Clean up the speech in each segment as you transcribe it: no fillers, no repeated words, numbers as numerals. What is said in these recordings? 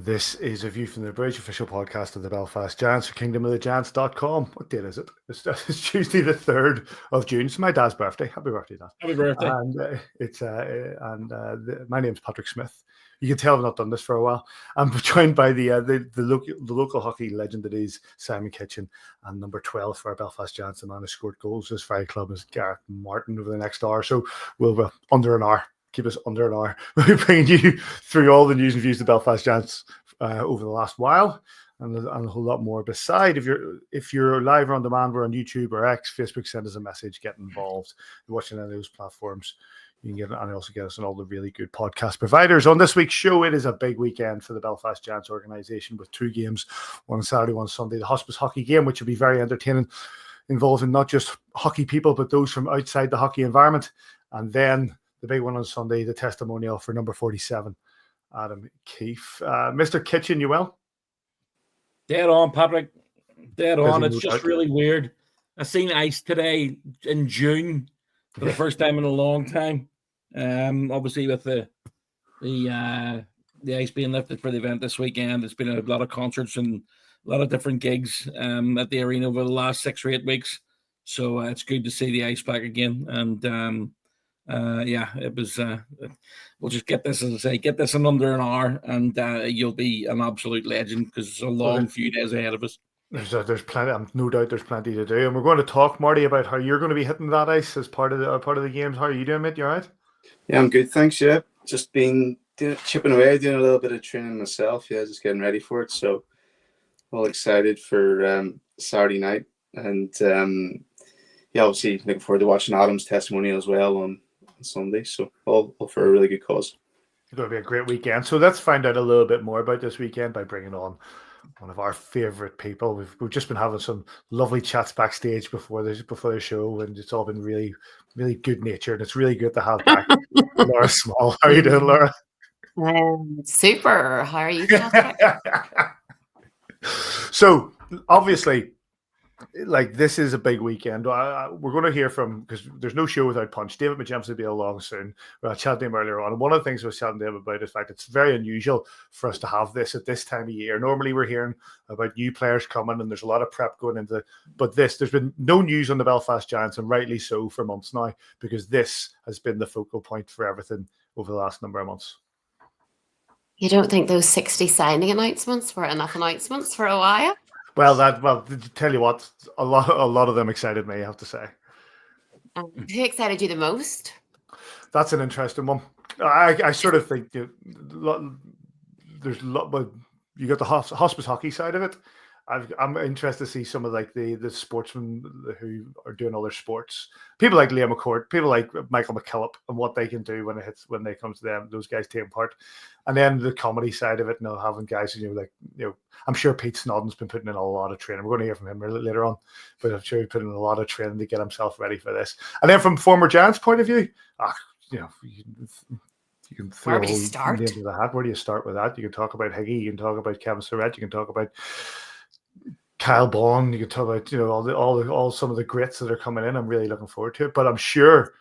This is a View from the Bridge, official podcast of the Belfast Giants for kingdomofthegiants.com. What date is it? It's Tuesday the 3rd of June. It's my dad's birthday. Happy birthday, Dad. Happy birthday. And my name's Patrick Smith. You can tell I've not done this for a while. I'm joined by the local hockey legend that is Simon Kitchen, and number 12 for our Belfast Giants, the man who scored goals for his Friday club, is Gareth Martin over the next hour. So we'll be under an hour. Keep us under an hour. We'll be bringing you through all the news and views of the Belfast Giants over the last while, and a whole lot more. Beside, if you're live or on demand, we're on YouTube or X, Facebook. Send us a message, get involved. You're watching any of those platforms, you can get it, and also get us on all the really good podcast providers. On this week's show, it is a big weekend for the Belfast Giants organisation with 2 games, one Saturday, one Sunday. The Hospice hockey game, which will be very entertaining, involving not just hockey people but those from outside the hockey environment, and then the big one on Sunday, the testimonial for number 47, Adam Keefe. Mr. Kitchen, you well? Dead on, Patrick. Dead on. It's just really weird. I seen ice today in June for the first time in a long time. Obviously, with the ice being lifted for the event this weekend, there's been a lot of concerts and a lot of different gigs at the arena over the last 6 or 8 weeks. So it's good to see the ice back again. And it was. We'll just get this, as I say, get this in under an hour, and you'll be an absolute legend because it's a long few days ahead of us. There's plenty. No doubt, there's plenty to do, and we're going to talk, Marty, about how you're going to be hitting that ice as part of the games. How are you doing, mate? You all right? Yeah, I'm good, thanks. Yeah, just been chipping away, doing a little bit of training myself. Yeah, just getting ready for it. So, all excited for Saturday night, and obviously looking forward to watching Adam's testimonial as well on Sunday. So all for a really good cause. It's going to be a great weekend. So let's find out a little bit more about this weekend by bringing on one of our favorite people. We've just been having some lovely chats backstage before the show, and it's all been really, really good natured. It's really good to have back Laura Small. How are you doing, Laura? Super. How are you? So obviously, like, this is a big weekend. We're going to hear from, because there's no show without punch. David McJems will be along soon. I chatted to him earlier on, and one of the things I was chatting to him about is the fact it's very unusual for us to have this at this time of year. Normally we're hearing about new players coming, and there's a lot of prep going into, but there's been no news on the Belfast Giants, and rightly so, for months now, because this has been the focal point for everything over the last number of months. You don't think those 60 signing announcements were enough announcements for a while? Well, to tell you what, a lot of them excited me, I have to say. Who excited you the most? That's an interesting one. I sort of think there's a lot, but you got the hospice hockey side of it. I'm interested to see some of like the sportsmen who are doing other sports. People like Liam McCourt, people like Michael McKillop, and what they can do when they come to them, those guys taking part. And then the comedy side of it, having guys I'm sure Pete Snodden's been putting in a lot of training. We're going to hear from him later on, but I'm sure he's putting in a lot of training to get himself ready for this. And then from former Giants' point of view, you can throw where would you start? Into the hat. Where do you start with that? You can talk about Higgy, you can talk about Kevin Surratt, you can talk about Kyle Bond, you can talk about all some of the greats that are coming in. I'm really looking forward to it, but I'm sure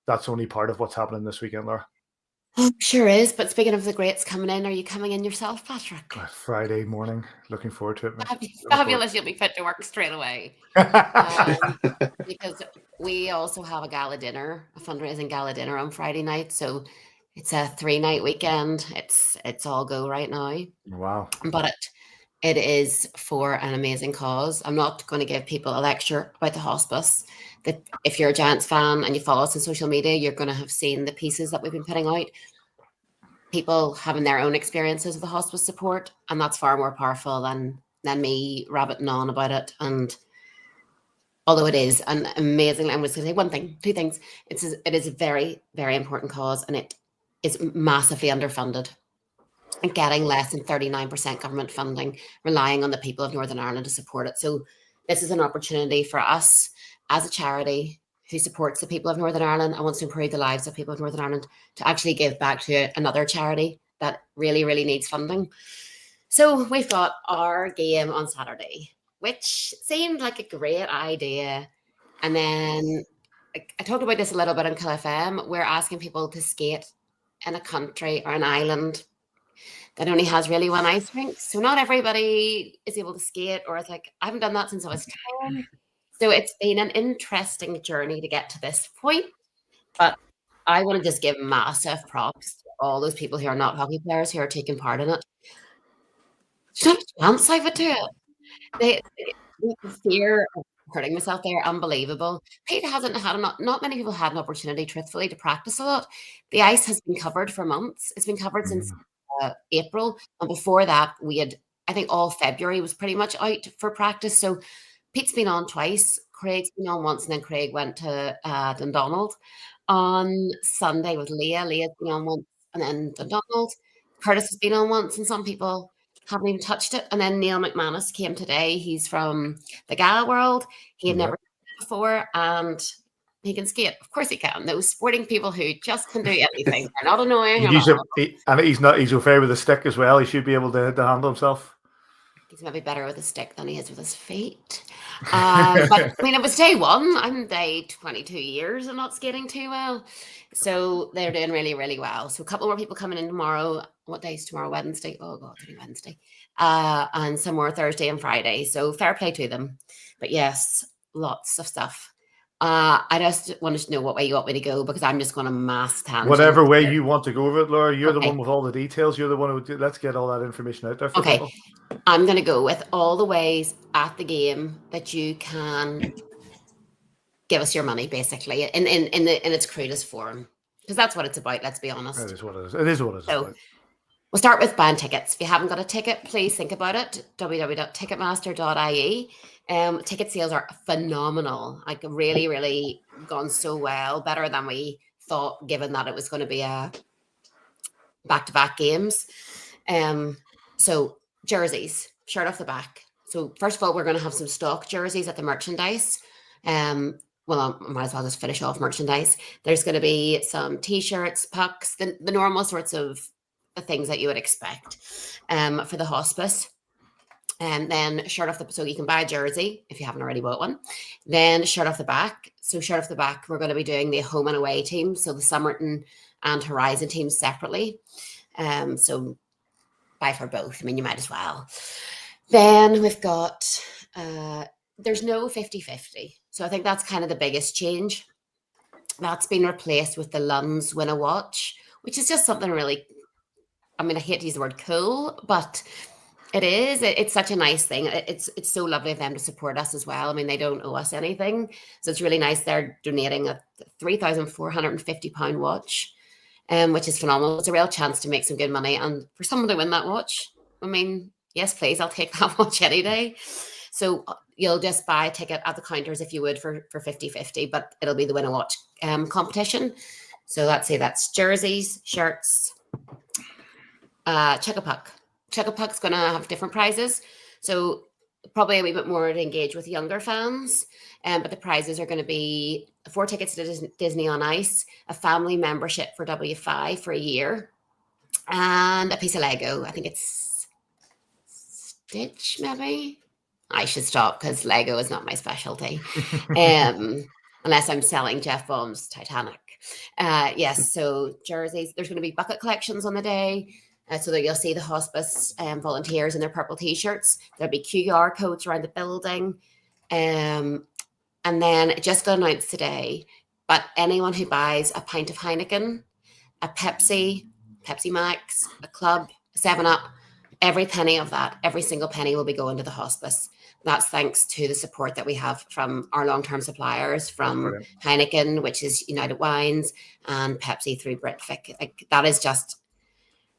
that's only part of what's happening this weekend, Laura. Sure is. But speaking of the greats coming in, are you coming in yourself, Patrick? Friday morning. Looking forward to it. Fabulous. You'll be fit to work straight away. Because we also have a fundraising gala dinner on Friday night. So it's a 3-night weekend. It's all go right now. Wow. But it is for an amazing cause. I'm not going to give people a lecture about the hospice. That if you're a Giants fan and you follow us on social media, you're going to have seen the pieces that we've been putting out. People having their own experiences of the hospice support, and that's far more powerful than me rabbiting on about it. And although it is an amazing, I'm just going to say 2 things. It is a very, very important cause, and it is massively underfunded. And getting less than 39% government funding, relying on the people of Northern Ireland to support it. So this is an opportunity for us as a charity who supports the people of Northern Ireland and wants to improve the lives of people of Northern Ireland to actually give back to another charity that really, really needs funding. So we've got our game on Saturday, which seemed like a great idea. And then I talked about this a little bit on Kill FM. We're asking people to skate in a country or an island that only has really one ice rink. So not everybody is able to skate, or it's like, I haven't done that since I was 10. So it's been an interesting journey to get to this point. But I want to just give massive props to all those people who are not hockey players who are taking part in it. There's no chance I would do it. The fear of hurting myself there, unbelievable. Pete hasn't had not many people had an opportunity, truthfully, to practice a lot. The ice has been covered for months. It's been covered since April, and before that, we had, I think, all February was pretty much out for practice. So Pete's been on twice. Craig's been on once, and then Craig went to Dundonald on Sunday with Leah. Leah's been on once, and then Dundonald. Curtis has been on once, and some people haven't even touched it. And then Neil McManus came today. He's from the Gala world. He had never done it before, and he can skate. Of course he can. Those sporting people who just can do anything. They're not annoying. And he's okay with a stick as well. He should be able to handle himself. He's maybe better with a stick than he is with his feet. But I mean, it was day one. I'm day 22 years and not skating too well. So they're doing really, really well. So a couple more people coming in tomorrow. What day is tomorrow? Wednesday. Oh God, it's only Wednesday. And some more Thursday and Friday. So fair play to them. But yes, lots of stuff. I just wanted to know what way you want me to go, because I'm just going to mass tangent. Whatever way you want to go with it, Laura. You're the one with all the details. You're the one who let's get all that information out there for people. I'm going to go with all the ways at the game that you can give us your money, basically, in its crudest form, because that's what it's about. Let's be honest. It is what it is. It is what it is about. We'll start with buying tickets. If you haven't got a ticket, please think about it. www.ticketmaster.ie. Ticket sales are phenomenal. Like really, really gone so well, better than we thought, given that it was going to be a back-to-back games. So jerseys, shirt off the back. So first of all, we're going to have some stock jerseys at the merchandise. Well, I might as well just finish off merchandise. There's going to be some t-shirts, pucks, the normal sorts of things that you would expect for the hospice. And then shirt off so you can buy a jersey if you haven't already bought one. Then shirt off the back. So shirt off the back, we're going to be doing the home and away teams. So the Somerton and Horizon teams separately. So buy for both. I mean, you might as well. Then we've got, there's no 50-50. So I think that's kind of the biggest change. That's been replaced with the Lunds Win a Watch, which is just something really, I mean, I hate to use the word cool, but it is. It's such a nice thing. It's so lovely of them to support us as well. I mean, they don't owe us anything. So it's really nice. They're donating a £3,450 watch, which is phenomenal. It's a real chance to make some good money. And for someone to win that watch, I mean, yes, please, I'll take that watch any day. So you'll just buy a ticket at the counters if you would for 50-50, but it'll be the Win a Watch competition. So let's say that's jerseys, shirts, check a puck. Check a Puck's going to have different prizes. So probably a wee bit more to engage with younger fans. But the prizes are going to be 4 tickets to Disney on Ice, a family membership for W5 for a year, and a piece of Lego. I think it's Stitch, maybe. I should stop because Lego is not my specialty. Unless I'm selling Jeff Baum's Titanic. Yes, so jerseys. There's going to be bucket collections on the day. So that you'll see the hospice volunteers in their purple t-shirts. There'll be QR codes around the building. And then it just got announced today, but anyone who buys a pint of Heineken, a Pepsi Max, a Club, a 7-Up, every penny of that, every single penny will be going to the hospice. That's thanks to the support that we have from our long-term suppliers, from Heineken, which is United Wines, and Pepsi through Britvic. Like, that is just,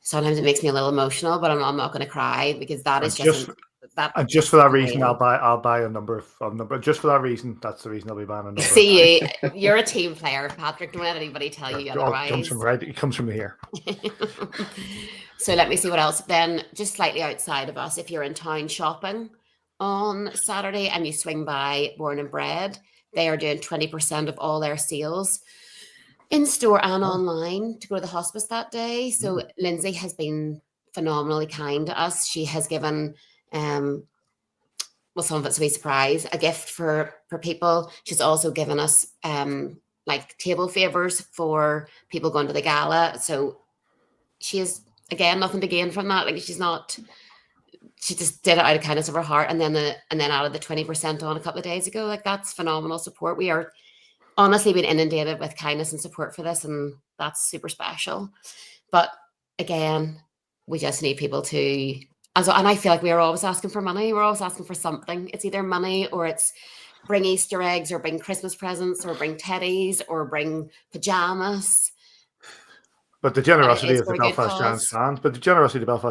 sometimes it makes me a little emotional, but I'm not going to cry, because that is just that. And just for that reason, I'll buy a number of just for that reason. That's the reason I'll be buying a number. See, you're a team player, Patrick. Don't let anybody tell you otherwise. It comes from here. So let me see what else. Then, just slightly outside of us, if you're in town shopping on Saturday and you swing by Born and Bred, they are doing 20% of all their sales in store and online to go to the hospice that day. So Lindsay has been phenomenally kind to us. She has given, well, some of it's a wee surprise, a gift for people. She's also given us like table favors for people going to the gala. So she is again, nothing to gain from that. Like she just did it out of kindness of her heart, and then added the 20% on a couple of days ago. Like, that's phenomenal support. We are honestly being inundated with kindness and support for this, and that's super special. But again, we just need people to, and I feel like we are always asking for money. We're always asking for something. It's either money, or it's bring Easter eggs, or bring Christmas presents, or bring teddies, or bring pajamas. But the generosity of the Belfast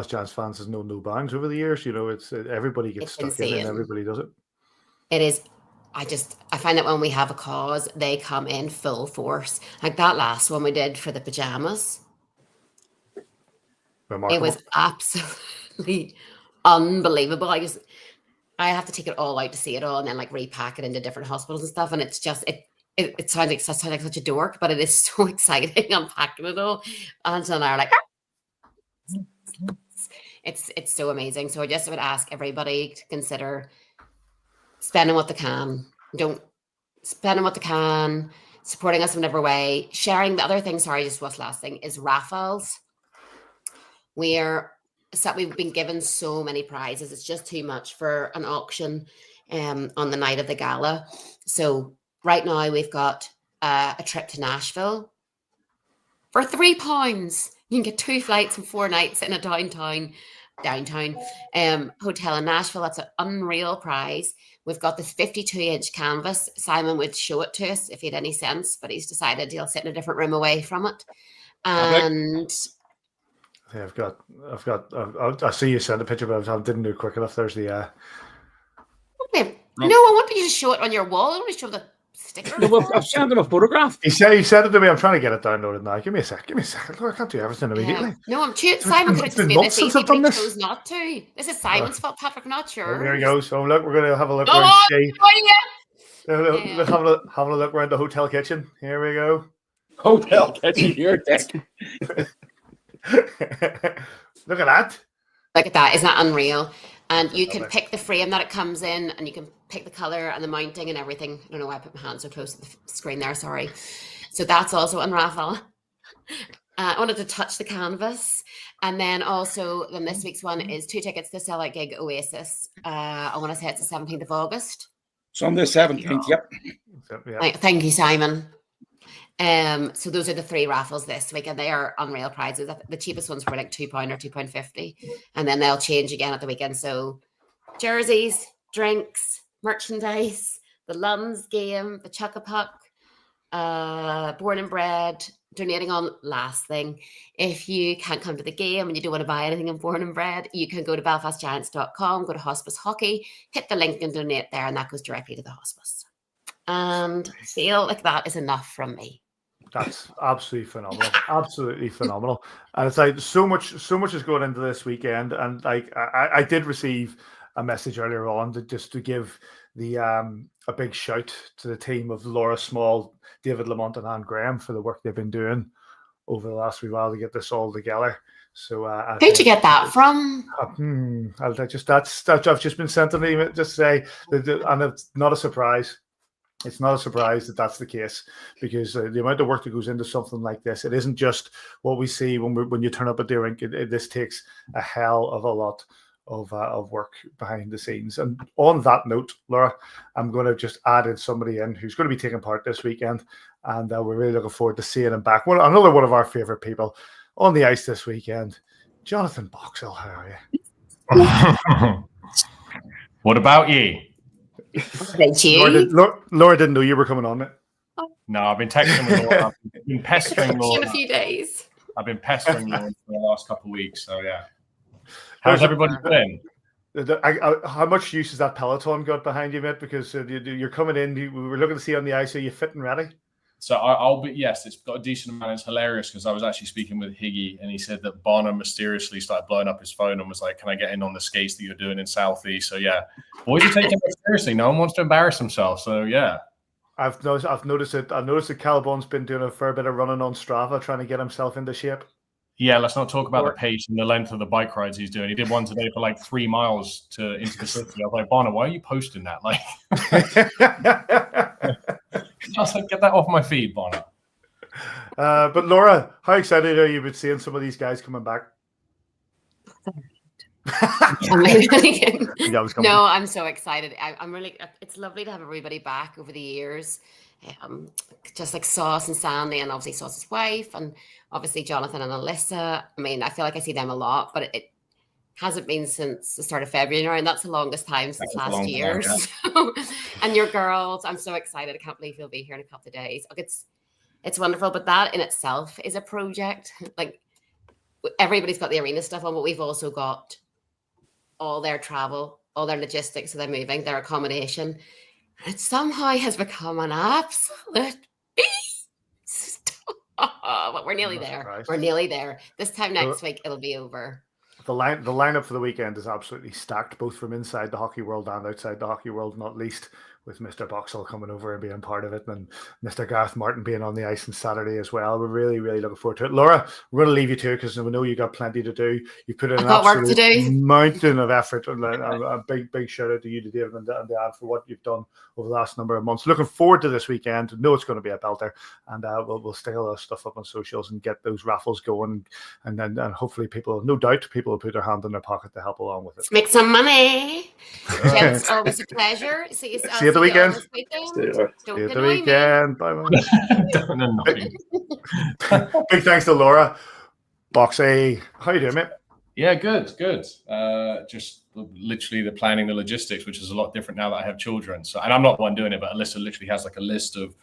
Giants fans, has known no bounds over the years. You know, it's everybody gets stuck in, and everybody does it. It is. I find that when we have a cause, they come in full force. Like that last one we did for the pajamas. Remarkable. It was absolutely unbelievable. I have to take it all out to see it all, and then like repack it into different hospitals and stuff. And it's just it sounds like such a dork, but it is so exciting unpacking it all. Angela and I are like, it's so amazing. So I just would ask everybody to consider spending what they can. Spending what they can, supporting us in whatever way, sharing. The other thing, just what's last thing, is raffles. We've been given so many prizes. It's just too much for an auction on the night of the gala. So right now we've got a trip to Nashville for £3. You can get 2 flights and 4 nights in a downtown hotel in Nashville. That's an unreal prize. We've got this 52-inch canvas. Simon would show it to us if he had any sense, but he's decided he'll sit in a different room away from it. And I see you sent a picture, but I didn't do it quick enough. There's the No, I wanted you to show it on your wall. I want to show the sticker. No, I've sent him a photograph. He said it to me. I'm trying to get it downloaded now. Give me a second. Look, I can't do everything immediately. No, Simon could have made this easy, but he chose not to. This is Simon's fault, Patrick, not yours. There you go. So look, we're going to have a look. Having a look around the hotel kitchen. Here we go. Hotel kitchen, your desk. Look at that. Look at that. Isn't that unreal? And you can pick the frame that it comes in, and you can pick the color and the mounting and everything. I don't know why I put my hand so close to the screen there. Sorry. So that's also on raffle. I wanted to touch the canvas. And then this week's one is 2 tickets to Sellout Gig Oasis. I want to say it's the 17th of August. Sunday 17th, yep. Thank you, Simon. So those are the 3 raffles this week, and they are unreal prizes. The cheapest ones were like £2 or £2.50, and then they'll change again at the weekend. So jerseys, drinks, merchandise, the Lums game, the Chuck-a-Puck, Born and Bred, donating on last thing. If you can't come to the game and you don't want to buy anything in Born and Bred, you can go to belfastgiants.com, go to Hospice Hockey, hit the link and donate there, and that goes directly to the hospice. And I feel like that is enough from me. That's absolutely phenomenal. Absolutely phenomenal. And it's like so much is going into this weekend. And like I did receive a message earlier on to give the a big shout to the team of Laura Small, David Lamont, and Anne Graham for the work they've been doing over the last wee while to get this all together. So who'd you get that from? I've just been sent an email just to say and it's not a surprise. It's not a surprise that that's the case, because the amount of work that goes into something like this, it isn't just what we see when you turn up at the rink. This takes a hell of a lot of work behind the scenes. And on that note, Laura, I'm going to just add in somebody in who's going to be taking part this weekend, and we're really looking forward to seeing him back. Another one of our favorite people on the ice this weekend, Jonathan Boxall. How are you? What about you? Thank you. Laura didn't know you were coming on it. No, I've been texting with Laura. I've been pestering Laura. In a few days. I've been pestering Laura for the last couple of weeks. So yeah. How's everybody doing? How much use has that Peloton got behind you, mate? Because you're coming in. We were looking to see you on the ice. Are you fit and ready? So I'll be, yes, it's got a decent amount. It's hilarious because I was actually speaking with Higgy, and he said that Bonner mysteriously started blowing up his phone and was like, "Can I get in on the skates that you're doing in Southie?" So yeah, boys are taking it seriously. No one wants to embarrass themselves. So yeah, I've noticed it. I've noticed that Calbon's been doing a fair bit of running on Strava, trying to get himself into shape. Yeah, let's not talk about the pace and the length of the bike rides he's doing. He did one today for like 3 miles into the city. I was like, Bonner, why are you posting that? Like, I was like, get that off my feed, Bonner. But Laura, how excited are you about seeing some of these guys coming back? No, I'm so excited. I'm really, it's lovely to have everybody back over the years. Just like Sauce and Sandy, and obviously Sauce's wife, and obviously Jonathan and Alyssa. I mean, I feel like I see them a lot, but it hasn't been since the start of February, and that's the longest time since last year. So, and your girls, I'm so excited. I can't believe you'll be here in a couple of days. Look, it's wonderful, but that in itself is a project. Like, everybody's got the arena stuff on, but we've also got all their travel, all their logistics, so they're moving, their accommodation. It somehow has become an absolute beast. But we're nearly there. Surprised. We're nearly there. This time next week, it'll be over. The lineup for the weekend is absolutely stacked, both from inside the hockey world and outside the hockey world, not least with Mr. Boxall coming over and being part of it, and Mr. Gareth Martin being on the ice on Saturday as well. We're really, really looking forward to it. Laura, we're going to leave you to it because we know you got plenty to do. You put in an absolute mountain of effort, and a big shout out to you, to David and Anne, for what you've done over the last number of months. Looking forward to this weekend. Know it's going to be a belter, and we'll stick all that stuff up on socials and get those raffles going, and then hopefully people will put their hand in their pocket to help along with it. Let's make some money. It's always a pleasure. See you the weekend. See you the weekend. Bye. Don't Big thanks to Laura. Boxy, how you doing, mate? Yeah, good. Just literally the planning, the logistics, which is a lot different now that I have children. So, and I'm not the one doing it, but Alyssa literally has like a list of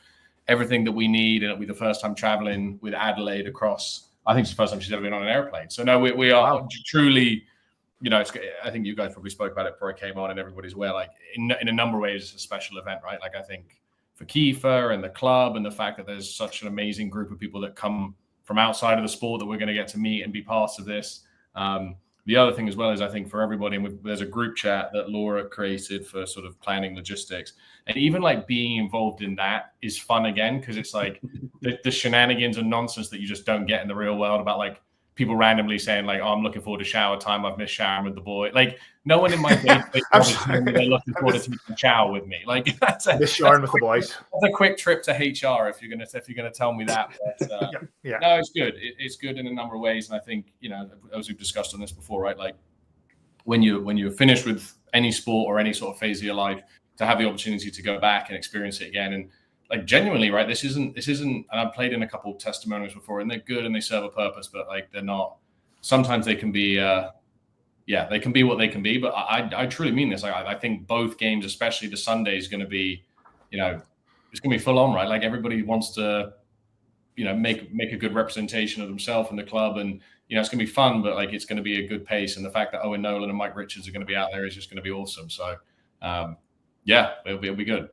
everything that we need, and it'll be the first time traveling with Adelaide across. I think it's the first time she's ever been on an airplane. So no, we are truly. You know, I think you guys probably spoke about it before I came on, and everybody's aware, like in a number of ways, it's a special event, right? Like I think for Keefe and the club, and the fact that there's such an amazing group of people that come from outside of the sport that we're going to get to meet and be parts of this. The other thing as well is I think for everybody, and there's a group chat that Laura created for sort of planning logistics, and even like being involved in that is fun again, because it's like the shenanigans and nonsense that you just don't get in the real world about like people randomly saying like, "Oh, I'm looking forward to shower time. I've missed showering with the boy." Like no one in my day they're looking forward to taking shower with me. Like that's showering with the boys. That's a quick trip to HR if you're gonna tell me that. But, yeah. No, it's good. It's good in a number of ways, and I think as we've discussed on this before, right? Like when you're finished with any sport or any sort of phase of your life, to have the opportunity to go back and experience it again, and like genuinely, right? This isn't, and I've played in a couple of testimonials before, and they're good and they serve a purpose, but like they're not. Sometimes they can be, they can be what they can be. But I truly mean this. I think both games, especially the Sunday, is going to be, it's going to be full on, right? Like everybody wants to, make a good representation of themselves and the club, and it's going to be fun, but like it's going to be a good pace. And the fact that Owen Nolan and Mike Richards are going to be out there is just going to be awesome. So, it'll be good.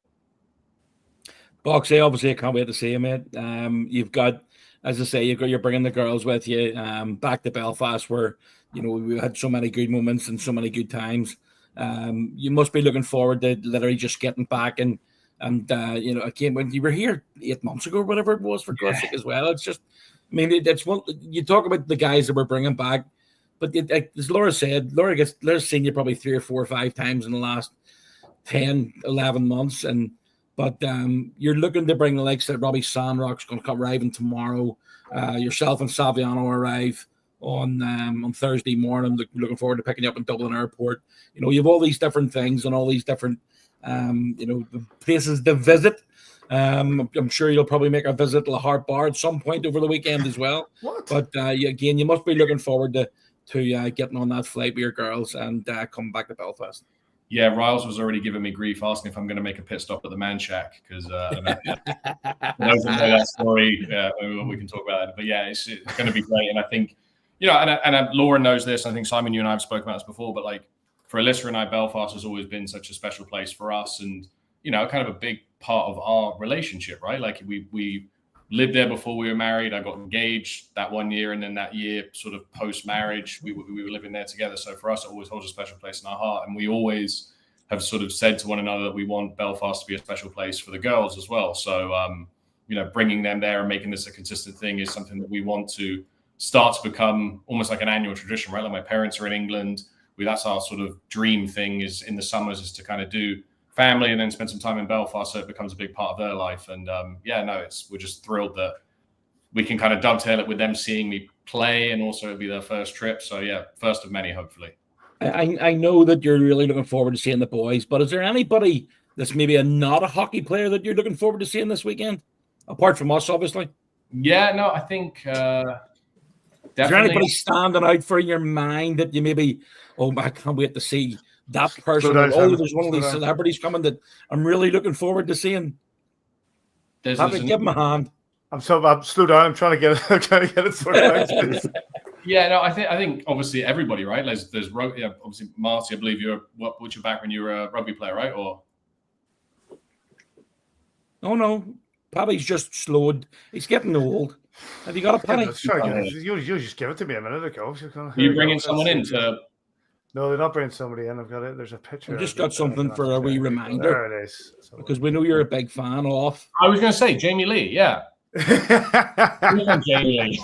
Boxy, obviously, I can't wait to see you, mate. You've got, as I say, you're bringing the girls with you back to Belfast, where we had so many good moments and so many good times. You must be looking forward to literally just getting back and again, when you were here 8 months ago or whatever it was, for God's sake as well. It's just, I mean, that's one. You talk about the guys that we're bringing back, but as Laura said, Laura's seen you probably 3 or 4 or 5 times in the last 10, 11 months, But you're looking to bring the likes that Robbie Sandrock's going to come arriving tomorrow. Yourself and Saviano arrive on Thursday morning. Looking forward to picking you up in Dublin Airport. You have all these different things and all these different, places to visit. I'm sure you'll probably make a visit to the Hart Bar at some point over the weekend as well. What? But you must be looking forward to getting on that flight with your girls and coming back to Belfast. Yeah, Riles was already giving me grief, asking if I'm going to make a pit stop at the Man Shack, because those that know that story, we can talk about it. But yeah, it's going to be great, and I think and Laura knows this. I think Simon, you and I have spoken about this before, but like for Alyssa and I, Belfast has always been such a special place for us, and kind of a big part of our relationship, right? Like we lived there before we were married. I got engaged that 1 year, and then that year, sort of post-marriage, we were living there together. So for us, it always holds a special place in our heart. And we always have sort of said to one another that we want Belfast to be a special place for the girls as well. So, bringing them there and making this a consistent thing is something that we want to start to become almost like an annual tradition, right? Like my parents are in England. That's our sort of dream thing, is in the summers is to kind of do family and then spend some time in Belfast, so it becomes a big part of their life. And we're just thrilled that we can kind of dovetail it with them seeing me play, and also it'll be their first trip. So yeah, first of many, hopefully. I know that you're really looking forward to seeing the boys, but is there anybody that's maybe not a hockey player that you're looking forward to seeing this weekend, apart from us, obviously? Yeah, no, I think definitely. Is there anybody standing out for in your mind that you maybe, oh, I can't wait to see that person? down, Oh, Simon. there's one of these celebrities coming that I'm really looking forward to seeing. Give him a hand. I'm slow down. I'm trying to get it sorted out. Yeah, no, I think obviously everybody, right? There's obviously Marty. I believe what's your background? You're a rugby player, right? Or oh no, Paddy's just slowed. He's getting old. Have you got a Paddy? You just give it to me a minute ago. Are you bringing someone in to? No, they're not bringing somebody in. I've got it. There's a picture. I've just got something for a wee reminder. There it is. Because we know you're a big fan of. I was going to say Jamie Lee. Yeah. Jamie Lee.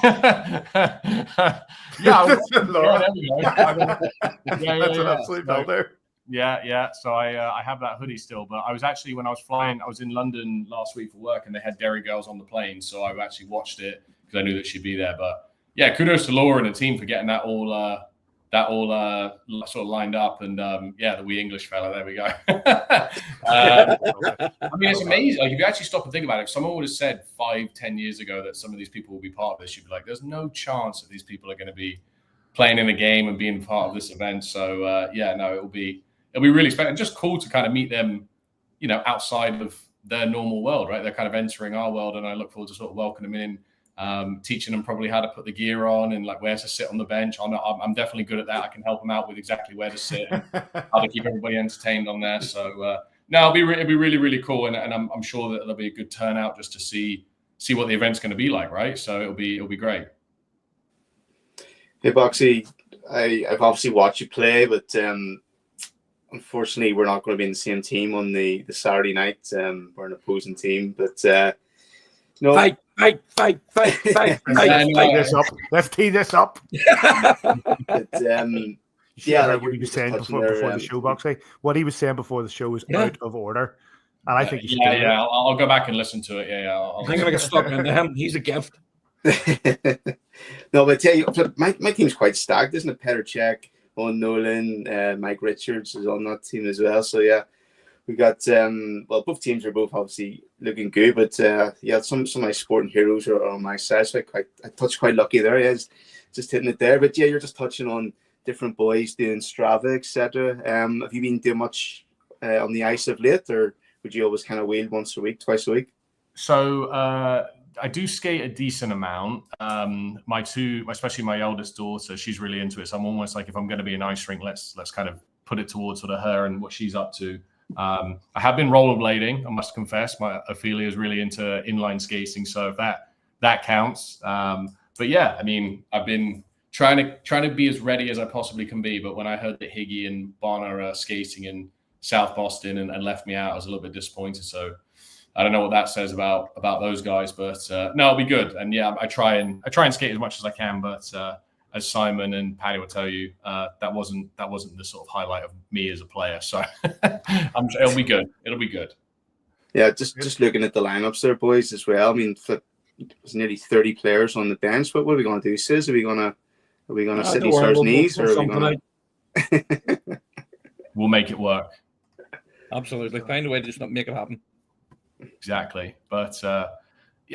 Yeah, Laura. Yeah, That's an absolute bell there. Yeah. So I have that hoodie still, but I was actually, when I was flying, I was in London last week for work, and they had Derry Girls on the plane, so I actually watched it because I knew that she'd be there. But yeah, kudos to Laura and the team for getting that all sort of lined up, and the wee English fella. There we go. I mean, it's amazing. Like, if you actually stop and think about it, if someone would have said 5-10 years ago that some of these people will be part of this, you'd be like, there's no chance that these people are going to be playing in the game and being part of this event. So it'll be really special and just cool to kind of meet them, outside of their normal world, right? They're kind of entering our world, and I look forward to sort of welcoming them in, teaching them probably how to put the gear on and like where to sit on the bench. I'm definitely good at that. I can help them out with exactly where to sit, and how to keep everybody entertained on there. So it'll be really, really cool, and I'm sure that there'll be a good turnout just to see what the event's going to be like, right? So it'll be great. Hey, Boxy, I've obviously watched you play, but unfortunately, we're not going to be in the same team on the Saturday night. We're an opposing team, but Fight. Let's tee this up. But, what he was saying before the show, Boxy. What he was saying before the show was out of order, and I think you should. I'll go back and listen to it. I'm going to get stuck into him. He's a gift. No, but I tell you, my team's quite stacked, isn't it? Petr Cech, Owen Nolan, Mike Richards is on that team as well. So yeah, we got both teams are both obviously looking good, but some of my sporting heroes are on my side. So I touched quite lucky there. Yeah, just hitting it there. But yeah, you're just touching on different boys doing Strava, etc. Have you been doing much on the ice of late, or would you always kind of wheel once a week, twice a week? So I do skate a decent amount. Especially my eldest daughter, she's really into it. So I'm almost like, if I'm going to be an ice rink, let's kind of put it towards sort of her and what she's up to. I have been rollerblading, I must confess. My Ophelia is really into inline skating, so if that counts. But yeah, I mean, I've been trying to be as ready as I possibly can be. But when I heard that Higgy and Bonner are skating in South Boston and left me out, I was a little bit disappointed. So I don't know what that says about those guys, but no, it'll be good. And yeah, I try and skate as much as I can, but as Simon and Paddy will tell you, that wasn't the sort of highlight of me as a player. So it'll be good. It'll be good. Yeah, just looking at the lineups there, boys, as well. I mean, there's nearly 30 players on the bench. But what are we going to do, Sis? Are we going to sit these stars' knees, or are we going to? We'll make it work. Absolutely, find a way to just not make it happen. Exactly, but I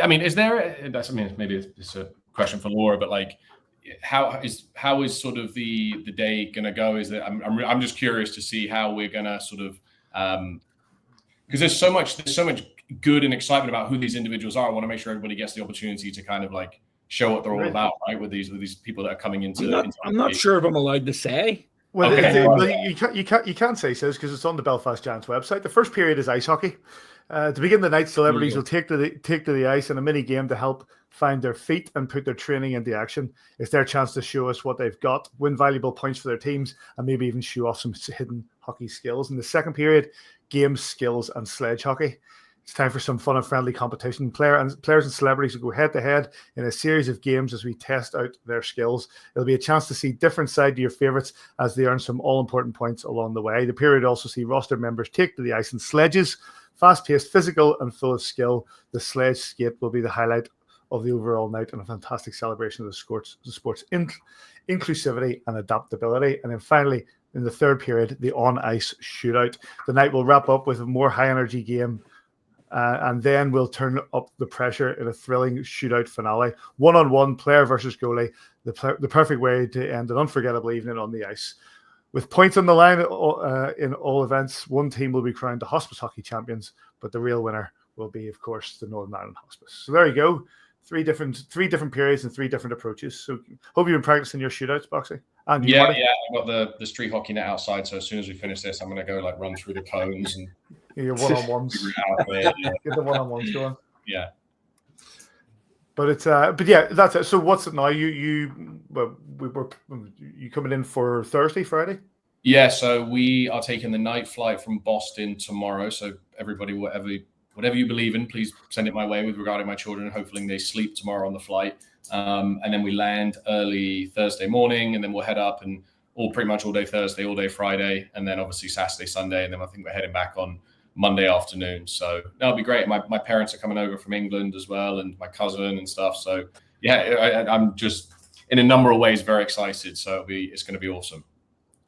mean, maybe it's a question for Laura, but like, how is sort of the day going to go? Is that I'm just curious to see how we're going to sort of because there's so much good and excitement about who these individuals are. I want to make sure everybody gets the opportunity to kind of like show what they're all about, right? With these people that are coming into. I'm not sure if I'm allowed to say. Well, okay. you can't say so because it's on the Belfast Giants website. The first period is ice hockey. To begin the night, celebrities will take to the ice in a mini game to help find their feet and put their training into action. It's their chance to show us what they've got, win valuable points for their teams, and maybe even show off some hidden hockey skills. In the second period, games, skills, and sledge hockey. It's time for some fun and friendly competition. Players and celebrities will go head-to-head in a series of games as we test out their skills. It'll be a chance to see different side to your favourites as they earn some all-important points along the way. The period also see roster members take to the ice in sledges. Fast-paced, physical, and full of skill. The sledge skate will be the highlight of the overall night and a fantastic celebration of the sport's inclusivity and adaptability. And then finally, in the third period, the on-ice shootout. The night will wrap up with a more high-energy game, and then we'll turn up the pressure in a thrilling shootout finale. One-on-one, player versus goalie, the perfect way to end an unforgettable evening on the ice. With points on the line in all events, one team will be crowned the Hospice hockey champions, but the real winner will be, of course, the Northern Ireland Hospice. So there you go. Three different periods and three different approaches. So hope you've been practicing your shootouts, Boxy. And you, Marty? I've got the street hockey net outside. So as soon as we finish this, I'm going to go like run through the cones and your one-on-ones. Get the one-on-ones going. Yeah. But yeah, that's it. So what's it now? You coming in for Thursday, Friday? Yeah. So we are taking the night flight from Boston tomorrow. So everybody, whatever you believe in, please send it my way with regarding my children. Hopefully they sleep tomorrow on the flight. And then we land early Thursday morning, and then we'll head up and pretty much all day Thursday, all day Friday, and then obviously Saturday, Sunday. And then I think we're heading back on Monday afternoon. So that'll be great. My parents are coming over from England as well, and my cousin and stuff. So yeah, I'm just in a number of ways very excited. So it's going to be awesome.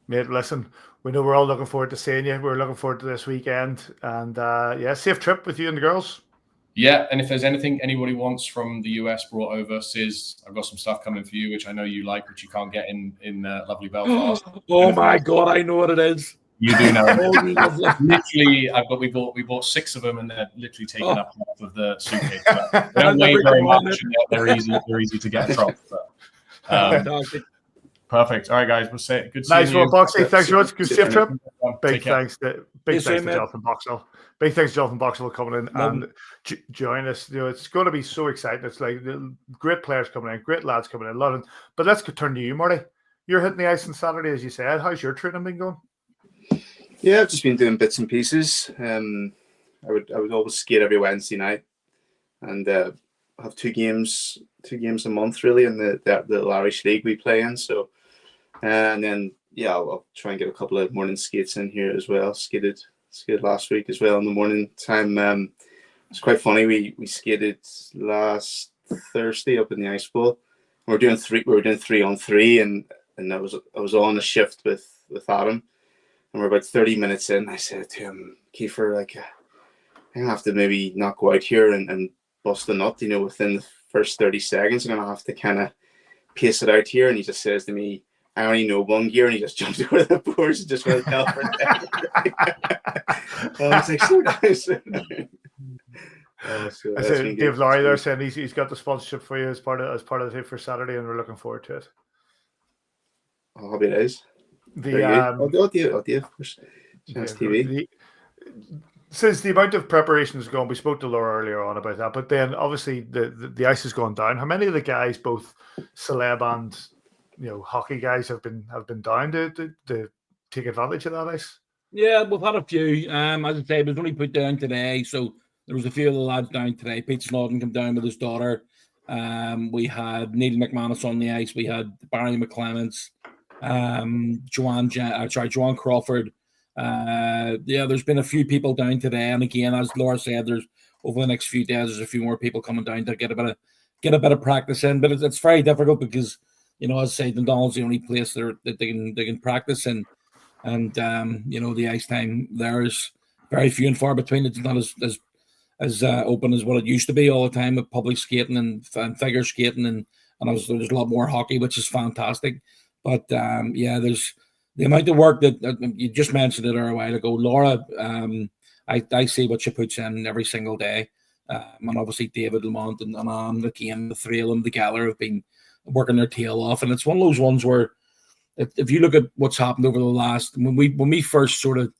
Mate, listen, we know we're all looking forward to seeing you. We're looking forward to this weekend, and safe trip with you and the girls. Yeah, and if there's anything anybody wants from the US brought over, Sis, I've got some stuff coming for you, which I know you like, which you can't get in lovely Belfast. Oh my God, I know what it is. You do know. Literally, we bought 6 of them, and they're literally taking up half of the suitcase. They don't weigh very much, and they're easy to get from. Perfect. All right, guys. We'll say good seeing you. Nice one, Boxy. Thanks very much. Good safe trip. Big thanks to Jonathan Boxall. Big thanks to Jonathan Boxall for coming in and join us. It's going to be so exciting. It's like great players coming in, great lads coming in, London. But let's turn to you, Marty. You're hitting the ice on Saturday, as you said. How's your training been going? Yeah, I've just been doing bits and pieces. I would always skate every Wednesday night, and have two games a month really in the Irish League we play in. So, and then I'll try and get a couple of morning skates in here as well. Skated last week as well in the morning time. It's quite funny. We skated last Thursday up in the ice bowl. We were doing 3-on-3, and I was on a shift with Adam. And we're about 30 minutes in. I said to him, Keefe, like, I'm going to have to maybe not go out here and bust a nut, within the first 30 seconds. I'm going to have to kind of pace it out here. And he just says to me, I only know one gear. And he just jumped over the boards and just went down for that. I was like, so nice. I said, Dave Laurie there saying he's got the sponsorship for you as part of the thing for Saturday, and we're looking forward to it. Oh, happy days. Since the amount of preparation has gone, we spoke to Laura earlier on about that, but then obviously the ice has gone down. How many of the guys, both celeb and hockey guys, have been down to take advantage of that ice? Yeah, we've had a few. As I say, it was only put down today, so there was a few of the lads down today. Pete Snodden came down with his daughter. We had Neil McManus on the ice. We had Barry McClements. Joanne Crawford. There's been a few people down today, and again, as Laura said, there's over the next few days, there's a few more people coming down to get a bit of practice in. But it's very difficult because as I say, Dundonald's the only place that they can practice in, and the ice time there is very few and far between. It's not as open as what it used to be all the time with public skating and figure skating, and there's a lot more hockey, which is fantastic. But there's the amount of work that you just mentioned it a while ago, Laura. I see what she puts in every single day, and obviously David, Lamont, and Anne, again, the three of them together have been working their tail off, and it's one of those ones where if you look at what's happened over the last when we first sort of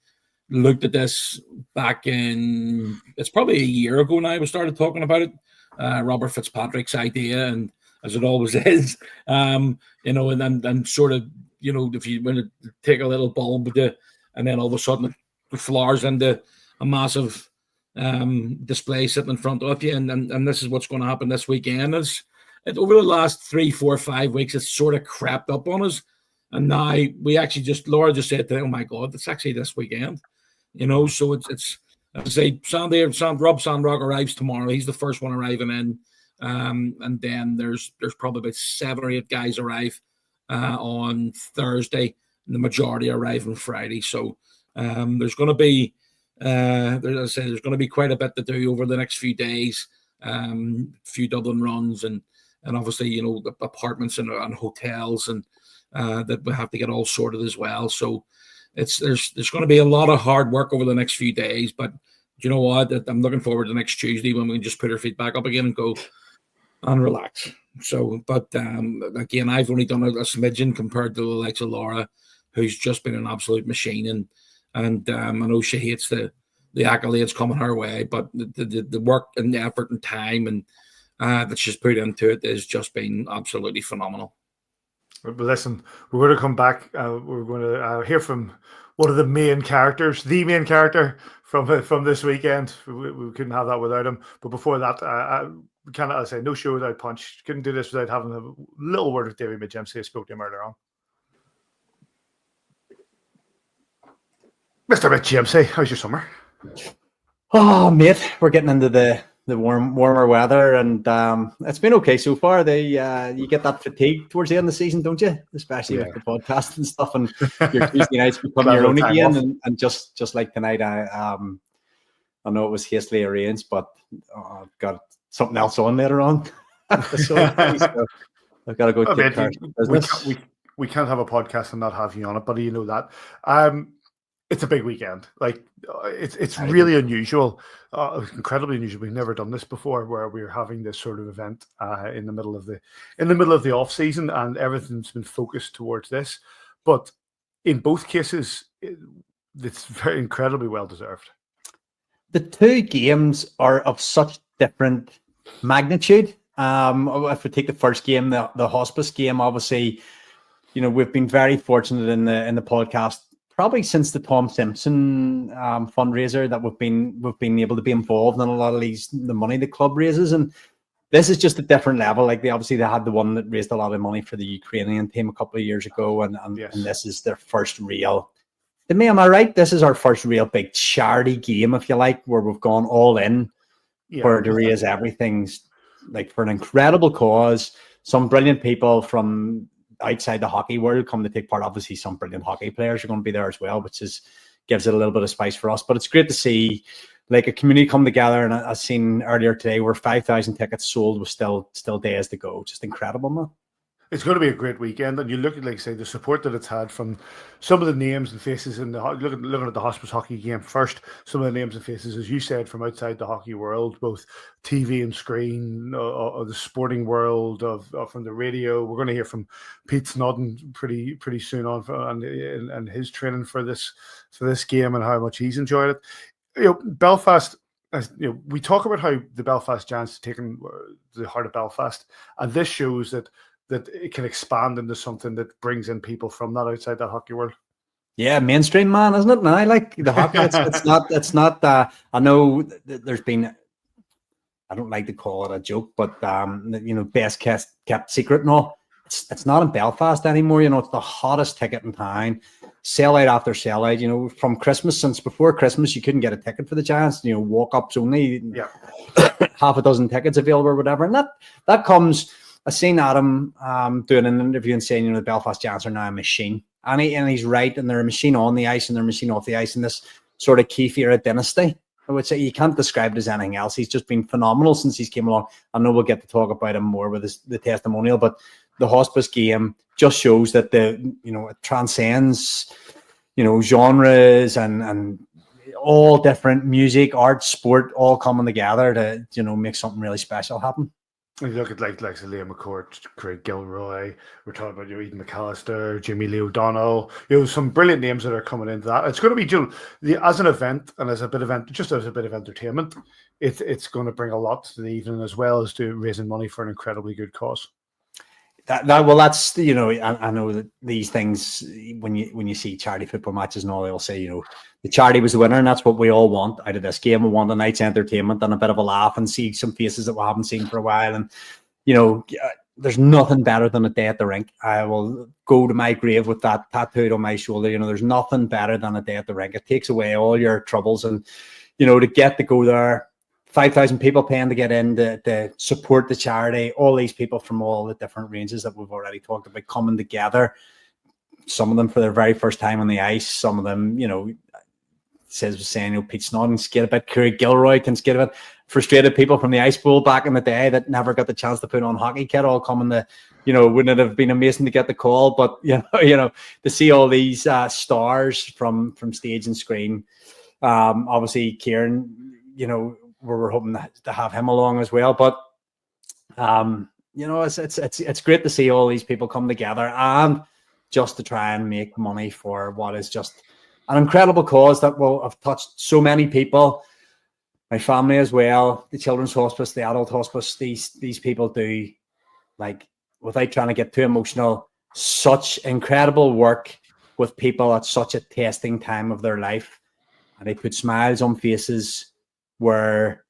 looked at this back in, it's probably a year ago now, we started talking about it. Robert Fitzpatrick's idea, and as it always is, and sort of, if you want to take a little bulb and then all of a sudden it flowers into a massive display sitting in front of you, and this is what's going to happen this weekend. Over the last 3, 4, 5 weeks, it's sort of crept up on us, and now we actually Laura just said today, oh my God, it's actually this weekend, so it's I say Rob Sandrock arrives tomorrow. He's the first one arriving in. And then there's probably about 7 or 8 guys arrive on Thursday. And the majority arrive on Friday. So there's going to be, there's going to be quite a bit to do over the next few days. Few Dublin runs and obviously, you know, the apartments and hotels and that we have to get all sorted as well. So there's going to be a lot of hard work over the next few days. But you know what? I'm looking forward to next Tuesday when we can just put our feet back up again and go and relax. So, but again, I've only done a smidgen compared to the likes of Laura, who's just been an absolute machine. And I know she hates the accolades coming her way, but the work and the effort and time and that she's put into it has just been absolutely phenomenal. But listen, we're going to come back. We're going to hear from one of the main character from this weekend. We couldn't have that without him. But before that, kind of, I say, no show without punch. Couldn't do this without having a little word with Davy McGimsey. I spoke to him earlier on. Mr. McGimsey, how's your summer? Oh, mate, we're getting into the warmer weather, and it's been okay so far. You get that fatigue towards the end of the season, don't you? Especially with the podcast and stuff, and your Tuesday nights become your own again. And just like tonight, I know it was hastily arranged, but I've got something else on later on. So I've got to go take care of business. We can't have a podcast and not have you on it, buddy. You know that. It's a big weekend. Like it's really unusual, incredibly unusual. We've never done this before, where we're having this sort of event in the middle of the off season, and everything's been focused towards this. But in both cases, it's very incredibly well deserved. The two games are of such different magnitude. If we take the first game, the Hospice game, obviously, you know, we've been very fortunate in the podcast, probably since the Tom Simpson fundraiser, that we've been able to be involved in a lot of the money the club raises, and this is just a different level. Like they had the one that raised a lot of money for the Ukrainian team a couple of years ago, and this is their first real. To me, am I right? This is our first real big charity game, if you like, where we've gone all in to raise everything, like for an incredible cause. Some brilliant people from outside the hockey world come to take part. Obviously, some brilliant hockey players are going to be there as well, which gives it a little bit of spice for us. But it's great to see like a community come together. And I've seen earlier today where 5,000 tickets sold with still days to go. Just incredible, man. It's going to be a great weekend, and you look at, like, say, the support that it's had from some of the names and faces in looking at the Hospice hockey game first. Some of the names and faces, as you said, from outside the hockey world, both TV and screen, of the sporting world, from the radio. We're going to hear from Pete Snodden pretty soon on, and his training for this game and how much he's enjoyed it. You know, Belfast. We talk about how the Belfast Giants have taken the heart of Belfast, and this shows that it can expand into something that brings in people from that outside that hockey world. Yeah, mainstream, man, isn't it? And I like the hockey. It's not. I know there's been. I don't like to call it a joke, but best kept secret and all. It's not in Belfast anymore. You know, it's the hottest ticket in town. Sellout after sellout. You know, from Christmas, since before Christmas, you couldn't get a ticket for the Giants. You know, walk-ups only. Yeah, half a dozen tickets available or whatever, and that comes. I seen Adam doing an interview and saying, the Belfast Giants are now a machine. And he's right, and they're a machine on the ice and they're a machine off the ice in this sort of Keefe era dynasty. I would say you can't describe it as anything else. He's just been phenomenal since he's came along. I know we'll get to talk about him more with the testimonial, but the Hospice game just shows that it transcends, genres and all different music, art, sport, all coming together to, make something really special happen. You look at like Liam McCourt, Craig Gilroy, we're talking about Eden McAllister, Jimmy Lee O'Donnell, some brilliant names that are coming into that. It's going to be, as an event and as a bit of entertainment, it's going to bring a lot to the evening, as well as to raising money for an incredibly good cause. That's I know that these things, when you see charity football matches and all, they'll say, the charity was the winner, and that's what we all want out of this game. We want a night's entertainment and a bit of a laugh and see some faces that we haven't seen for a while. And there's nothing better than a day at the rink. I will go to my grave with that tattooed on my shoulder. There's nothing better than a day at the rink. It takes away all your troubles, and to get to go there 5,000 people paying to get in to support the charity. All these people from all the different ranges that we've already talked about coming together. Some of them for their very first time on the ice. Some of them, Pete Snodden skate a bit. Kerry Gilroy can skate a bit. Frustrated people from the ice bowl back in the day that never got the chance to put on hockey kit all coming to, wouldn't it have been amazing to get the call? But, to see all these stars from stage and screen. Obviously, Kieran, we're hoping to have him along as well. But, it's great to see all these people come together and just to try and make money for what is just an incredible cause that will have touched so many people. My family as well, the children's hospice, the adult hospice, these people do, without trying to get too emotional, such incredible work with people at such a testing time of their life. And they put smiles on faces where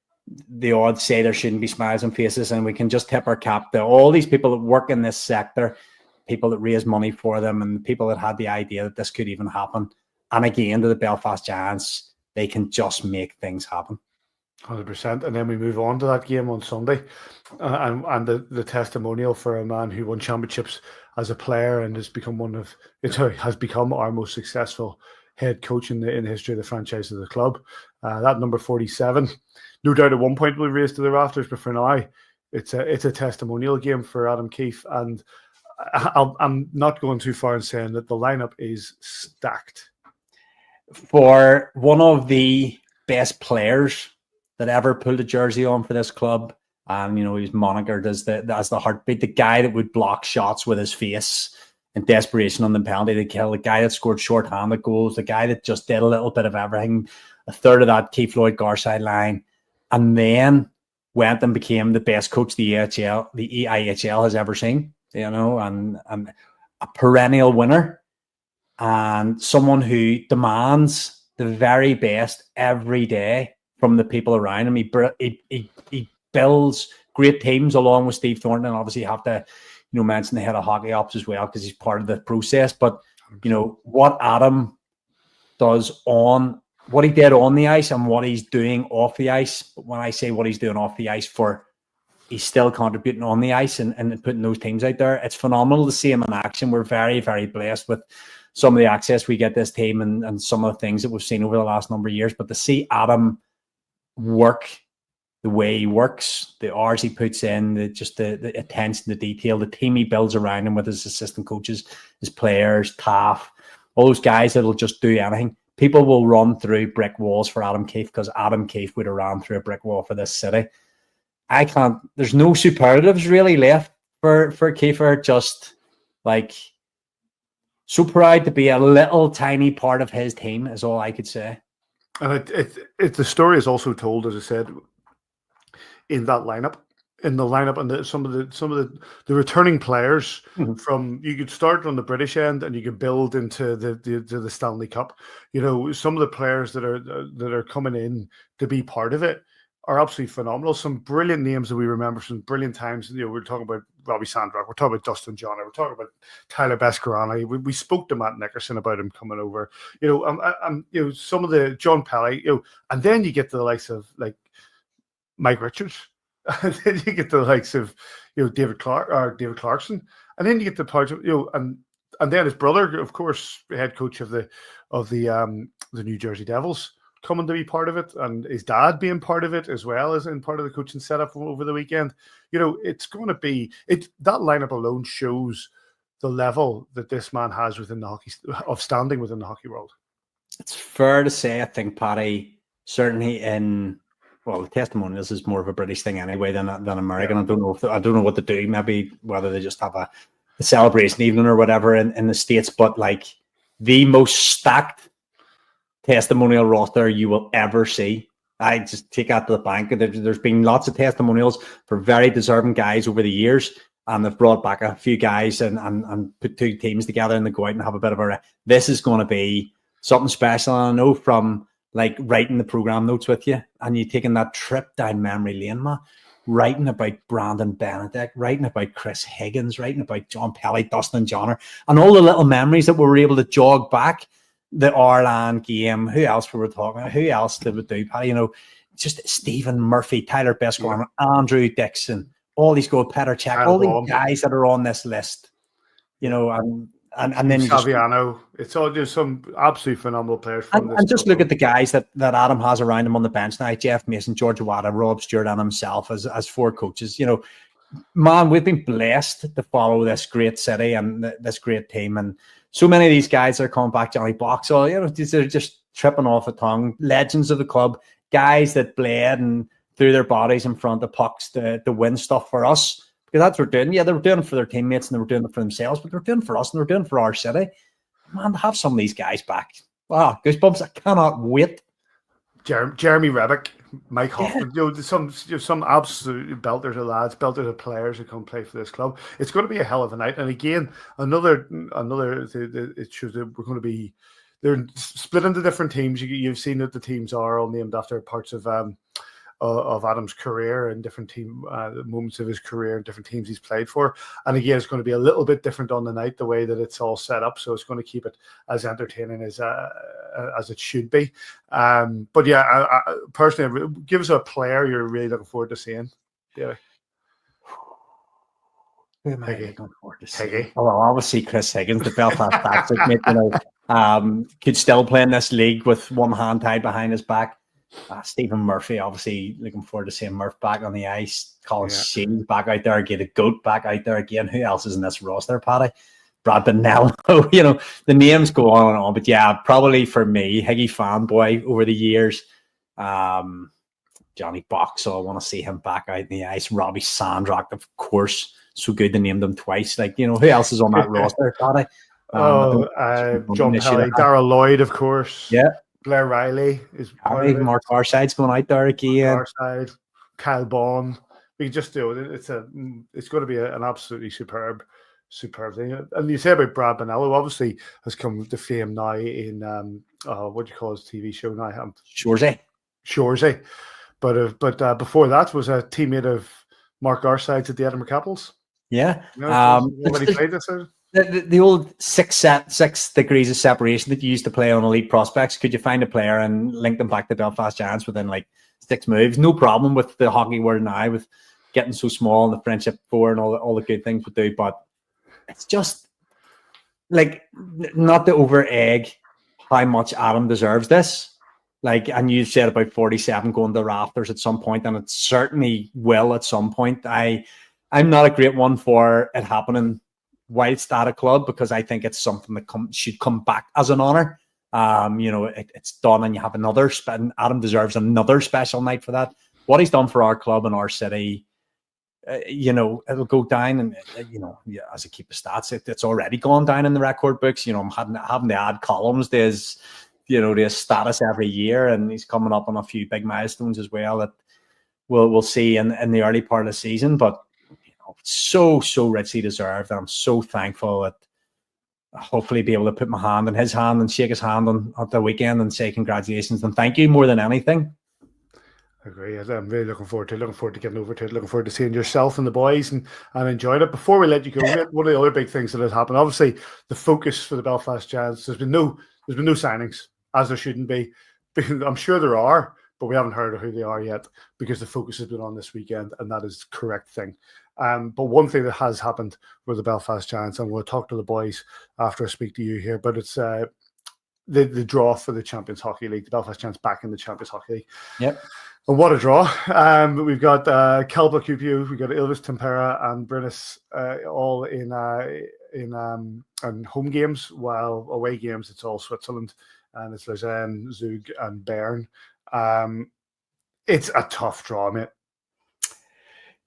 the odds say there shouldn't be smiles on faces. And we can just tip our cap to all these people that work in this sector, people that raise money for them, and people that had the idea that this could even happen. And again, to the Belfast Giants, they can just make things happen. 100%. And then we move on to that game on Sunday, and the testimonial for a man who won championships as a player and has become our most successful head coach in the history of the franchise of the club. That number 47, no doubt at one point will be raised to the rafters, but for now, it's a testimonial game for Adam Keefe. And I'm not going too far in saying that the lineup is stacked. For one of the best players that ever pulled a jersey on for this club, and he's monikered as the heartbeat, the guy that would block shots with his face in desperation on the penalty to kill, the guy that scored short-handed goals, the guy that just did a little bit of everything, a third of that Keith Lloyd Garside line, and then went and became the best coach the EIHL has ever seen, and a perennial winner. And someone who demands the very best every day from the people around him. He builds great teams along with Steve Thornton, and obviously you have to mention the head of hockey ops as well because he's part of the process. But what Adam does what he did on the ice and what he's doing off the ice. But when I say what he's doing off the ice, he's still contributing on the ice and putting those teams out there. It's phenomenal to see him in action. We're very, very blessed with some of the access we get this team and some of the things that we've seen over the last number of years. But to see Adam work the way he works, the hours he puts in, the attention to detail, the team he builds around him with his assistant coaches, his players, Taff, all those guys that'll just do anything. People will run through brick walls for Adam Keefe because Adam Keefe would have ran through a brick wall for this city. There's no superlatives really left for Keefe. Just so proud to be a little tiny part of his team is all I could say. And the story is also told, as I said, in the lineup, and some of the returning players from, you could start on the British end and you could build into the Stanley Cup. Some of the players that are coming in to be part of it are absolutely phenomenal. Some brilliant names that we remember from brilliant times. We're talking about Robbie Sandrock, we're talking about Dustin Johnner, we're talking about Tyler Bescarani. We spoke to Matt Nickerson about him coming over. Some of the John Pelly. And then you get to the likes of Mike Richards, and then you get to the likes of David Clarkson, and then you get the parts of and then his brother, of course, head coach of the New Jersey Devils, coming to be part of it, and his dad being part of it as well as in part of the coaching setup over the weekend. It's going to be that lineup alone shows the level that this man has within the standing within the hockey world. It's fair to say, I think, Paddy, certainly the testimonials is more of a British thing anyway than American. Yeah. I don't know what to do. Maybe whether they just have a celebration evening or whatever in the States, but the most stacked testimonial roster you will ever see. I just take that to the bank. There's been lots of testimonials for very deserving guys over the years, and they've brought back a few guys and put two teams together and they go out and have a bit of this is going to be something special. And I know from writing the program notes with you and you taking that trip down memory lane, writing about Brandon Benedict, writing about Chris Higgins, writing about John Pelly, Dustin Johnner, and all the little memories that we were able to jog back. The Ireland game, who else we were talking about? Who else did we do? just Stephen Murphy, Tyler Bescorn, Andrew Dixon, all these go Peter Check, all these guys that are on this list, you know, and then Saviano. It's all just some absolutely phenomenal players from this. And just look at the guys that Adam has around him on the bench now: Jeff Mason, George Awada, Rob Stewart, and himself as 4 coaches. You know, man, we've been blessed to follow this great city and this great team, and so many of these guys are coming back. Johnny Boxall, you know, they're just tripping off the tongue. Legends of the club, guys that bled and threw their bodies in front of pucks to win stuff for us. Because that's what they're doing. Yeah, they were doing it for their teammates and they were doing it for themselves, but they're doing it for us and they're doing it for our city. Man, to have some of these guys back. Wow, goosebumps. I cannot wait. Jeremy Rebick, Mike Hoffman, you know, there's some absolute belters of lads, belters of players who come play for this club. It's going to be a hell of a night. And again, another it shows that we're going to be, they're split into different teams. You've seen that the teams are all named after parts of Adam's career and different team moments of his career and different teams he's played for. And again, it's going to be a little bit different on the night, the way that it's all set up. So it's going to keep it as entertaining as it should be. But yeah, I personally, give us a player you're really looking forward to seeing. Yeah. Who am I looking forward to seeing? Oh, well, obviously Chris Higgins, the Belfast Tactic, mate, you know, could still play in this league with one hand tied behind his back. Stephen Murphy, obviously looking forward to seeing Murph back on the ice. Colin Shields back out there, get a goat back out there again. Who else is in this roster, Paddy? Brad Bonello. You know, the names go on and on, but yeah, probably for me, Higgy fanboy over the years. Johnny Boxall, I want to see him back out in the ice. Robbie Sandrock, of course, so good to name them twice. Like, you know, who else is on that roster, Paddy? John Pelly, Darrell Lloyd, of course. Yeah. Blair Riley is Mark Farside's going out there again. Farside, Kyle Bond. We just do it. It's going to be an absolutely superb thing. And you say about Brad Bonello, obviously has come to fame now in what do you call his TV show now? Shoresy. But before that was a teammate of Mark Garside's at the Edinburgh Capitals. Yeah. You know, when he played this. The old 6 degrees of separation that you used to play on elite prospects. Could you find a player and link them back to Belfast Giants within like 6 moves? No problem with the hockey world now, with getting so small and the friendship four and all the good things we do. But it's just like, not to over egg how much Adam deserves this. Like, and you said about 47 going to the rafters at some point, and it certainly will at some point. I'm not a great one for it happening whilst at a club, because I think it's something that should come back as an honor. You know, it's done, and you have another. Adam deserves another special night for that. What he's done for our club and our city, you know, it'll go down, and you know, as I keep the stats, it's already gone down in the record books. You know, I'm having to add columns to his, you know, to his status every year, and he's coming up on a few big milestones as well that we'll see in the early part of the season, but. So richly deserved, and I'm so thankful that I'll hopefully be able to put my hand in his hand and shake his hand on the weekend and say congratulations and thank you more than anything. I agree. I'm really looking forward to getting over to it, looking forward to seeing yourself and the boys and enjoying it. Before we let you go, one of the other big things that has happened, obviously the focus for the Belfast Giants, there's been no signings, as there shouldn't be. I'm sure there are, but we haven't heard of who they are yet, because the focus has been on this weekend, and that is the correct thing. But one thing that has happened with the Belfast Giants, and we'll talk to the boys after I speak to you here, but it's the draw for the Champions Hockey League. The Belfast Giants back in the Champions Hockey League. Yep. And what a draw. We've got Kelpa Kupiu, we've got Ilves Tempera and Brynnis all in home games, while away games it's all Switzerland, and it's Lausanne, Zug and Bern. It's a tough draw, mate.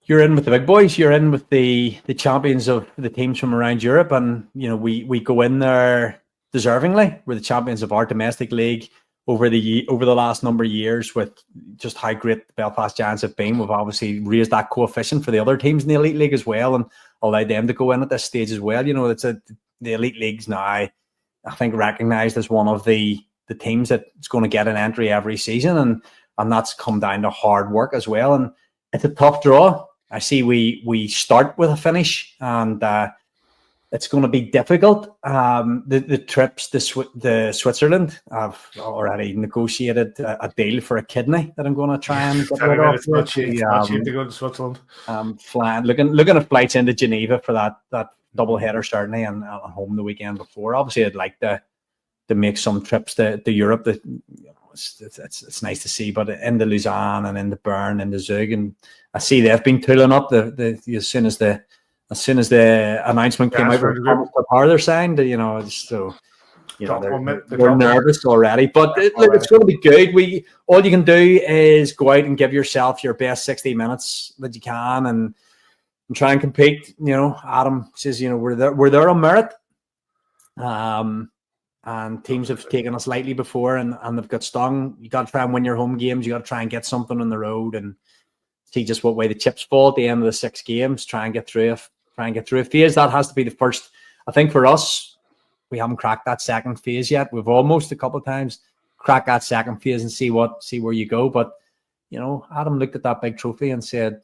You're in with the big boys. You're in with the champions of the teams from around Europe, and you know we go in there deservingly. We're the champions of our domestic league over the last number of years, with just how great the Belfast Giants have been. We've obviously raised that coefficient for the other teams in the elite league as well, and allowed them to go in at this stage as well. You know, the elite leagues now, I think, recognised as one of the teams that's going to get an entry every season, and that's come down to hard work as well. And it's a tough draw. I see we start with a finish, and it's going to be difficult. The trips to Switzerland, I've already negotiated a deal for a kidney that I'm going to try and get rid of. It's not cheap. It's not cheap to go to Switzerland. Flying, looking at flights into Geneva for that double header certainly, and home the weekend before. Obviously, I'd like to make some trips to Europe. That it's nice to see, but into Lausanne and into Bern and the Zug, and I see they've been tooling up as soon as the announcement came out, the parlor signed, so they're nervous already. But it's going to be good. All you can do is go out and give yourself your best 60 minutes that you can, and try and compete. Adam says, we're there on merit. And teams have taken us lightly before, and they've got stung. You got to try and win your home games. You got to try and get something on the road, and see just what way the chips fall at the end of the 6 games. Try and get through a phase. That has to be the first. I think for us, we haven't cracked that second phase yet. We've almost a couple of times cracked that second phase and see where you go. But Adam looked at that big trophy and said,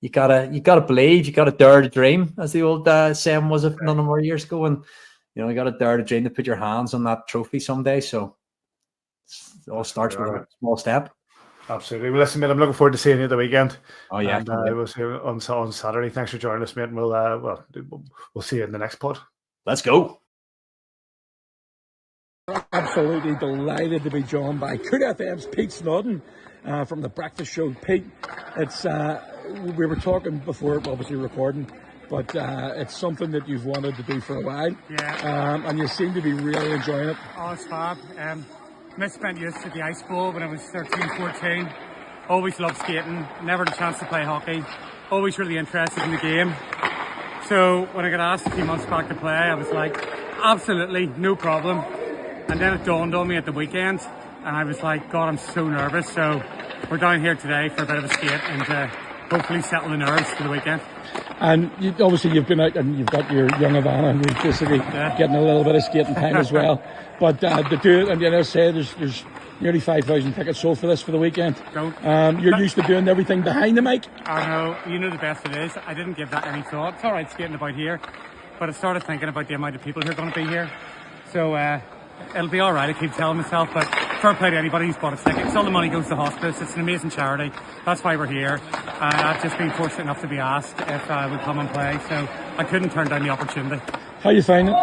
"You gotta believe, you gotta dare to dream," as the old saying was a number of years ago. And you gotta dare to dream to put your hands on that trophy someday. So it all starts with a small step. Absolutely. Well, listen, mate, I'm looking forward to seeing you the weekend. Oh yeah, and we'll see you on Saturday. Thanks for joining us, mate. And we'll see you in the next pod. Let's go. Absolutely delighted to be joined by Coot FM's Pete Snodden from the Breakfast Show. Pete, it's we were talking before, obviously recording, but it's something that you've wanted to do for a while. Yeah. And you seem to be really enjoying it. Oh, it's fab. Spent years at the Ice Bowl when I was 13, 14. Always loved skating, never had a chance to play hockey. Always really interested in the game. So when I got asked a few months back to play, I was like, absolutely, no problem. And then it dawned on me at the weekend, and I was like, God, I'm so nervous. So we're down here today for a bit of a skate and hopefully settle the nerves for the weekend. And you've been out and you've got your young Havana and you're basically getting a little bit of skating time as well. But to do it, and I say there's nearly 5,000 tickets sold for this for the weekend. You're used to doing everything behind the mic. I know. You know the best it is. I didn't give that any thought. It's all right skating about here, but I started thinking about the amount of people who are going to be here. So it'll be all right, I keep telling myself, but fair play to anybody who's bought a ticket. All the money goes to Hospice. It's an amazing charity. That's why we're here. I've just been fortunate enough to be asked if I would come and play, so I couldn't turn down the opportunity. How you find it?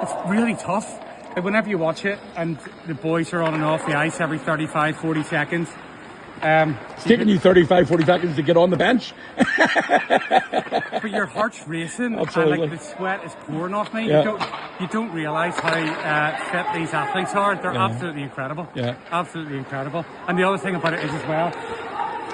It's really tough. Whenever you watch it and the boys are on and off the ice every 35, 40 seconds. It's taking you 35, 40 seconds to get on the bench. But your heart's racing. Absolutely. And the sweat is pouring off me. Yeah. You don't realise how fit these athletes are. They're absolutely incredible. Yeah. Absolutely incredible. And the other thing about it is as well,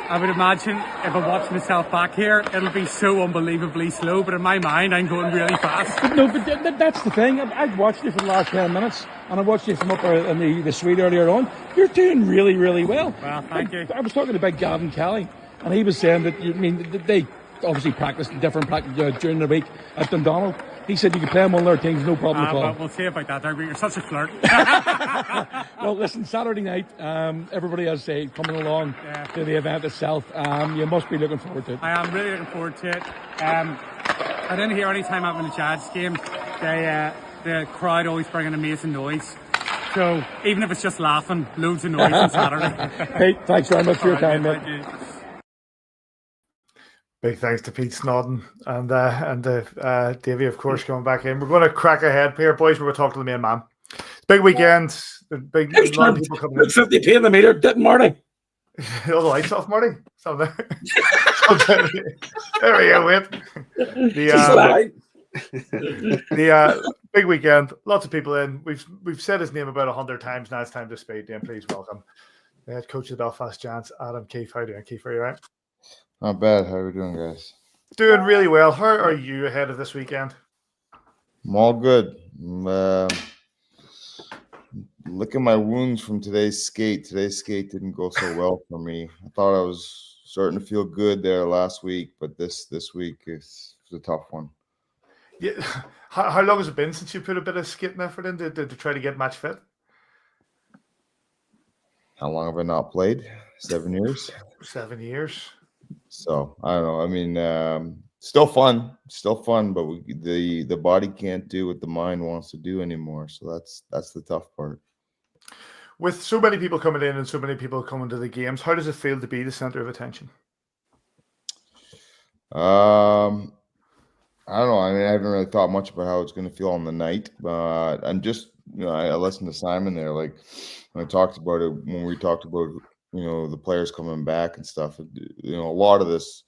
I would imagine if I watch myself back here, it'll be so unbelievably slow, but in my mind, I'm going really fast. But that's the thing. I've watched you for the last 10 minutes, and I watched you from up in the suite earlier on. You're doing really, really well. Well, thank you. I was talking about Gavin Kelly, and he was saying that, they obviously practice different practice during the week at Dundonald. He said you could play him on their teams, no problem at all. Well, we'll see about that there, but you're such a flirt. Well, listen, Saturday night, everybody has coming along to the event itself. You must be looking forward to it. I am really looking forward to it. I didn't hear any time I'm in the Jazz game. The crowd always bring an amazing noise. So even if it's just laughing, loads of noise on Saturday. Hey, thanks very much for your time, mate. Big thanks to Pete Snodden and Davey, of course, coming back in. We're going to crack ahead here, boys. We're going to talk to the main man. It's big weekend. A lot of people coming in. 50p in the meter, didn't Marty? All the lights off, Marty. There we go, wait. The big weekend. Lots of people in. We've said his name about 100 times. Now it's time to speak. Dan, please welcome the head coach of the Belfast Giants, Adam Keefe. How are you doing, Keefe? Are you all right? Not bad. How are we doing, guys? Doing really well. How are you ahead of this weekend? I'm all good. Look at my wounds from today's skate. Today's skate didn't go so well for me. I thought I was starting to feel good there last week, but this week is a tough one. Yeah. How long has it been since you put a bit of skating effort in to try to get match fit? How long have I not played? 7 years. 7 years. So I don't know. I mean, still fun, but the body can't do what the mind wants to do anymore. So that's the tough part. With so many people coming in and so many people coming to the games, how does it feel to be the center of attention? I don't know. I mean, I haven't really thought much about how it's going to feel on the night, but I'm just, I listened to Simon there, like when I talked about it, when we talked about, the players coming back and stuff. A lot of this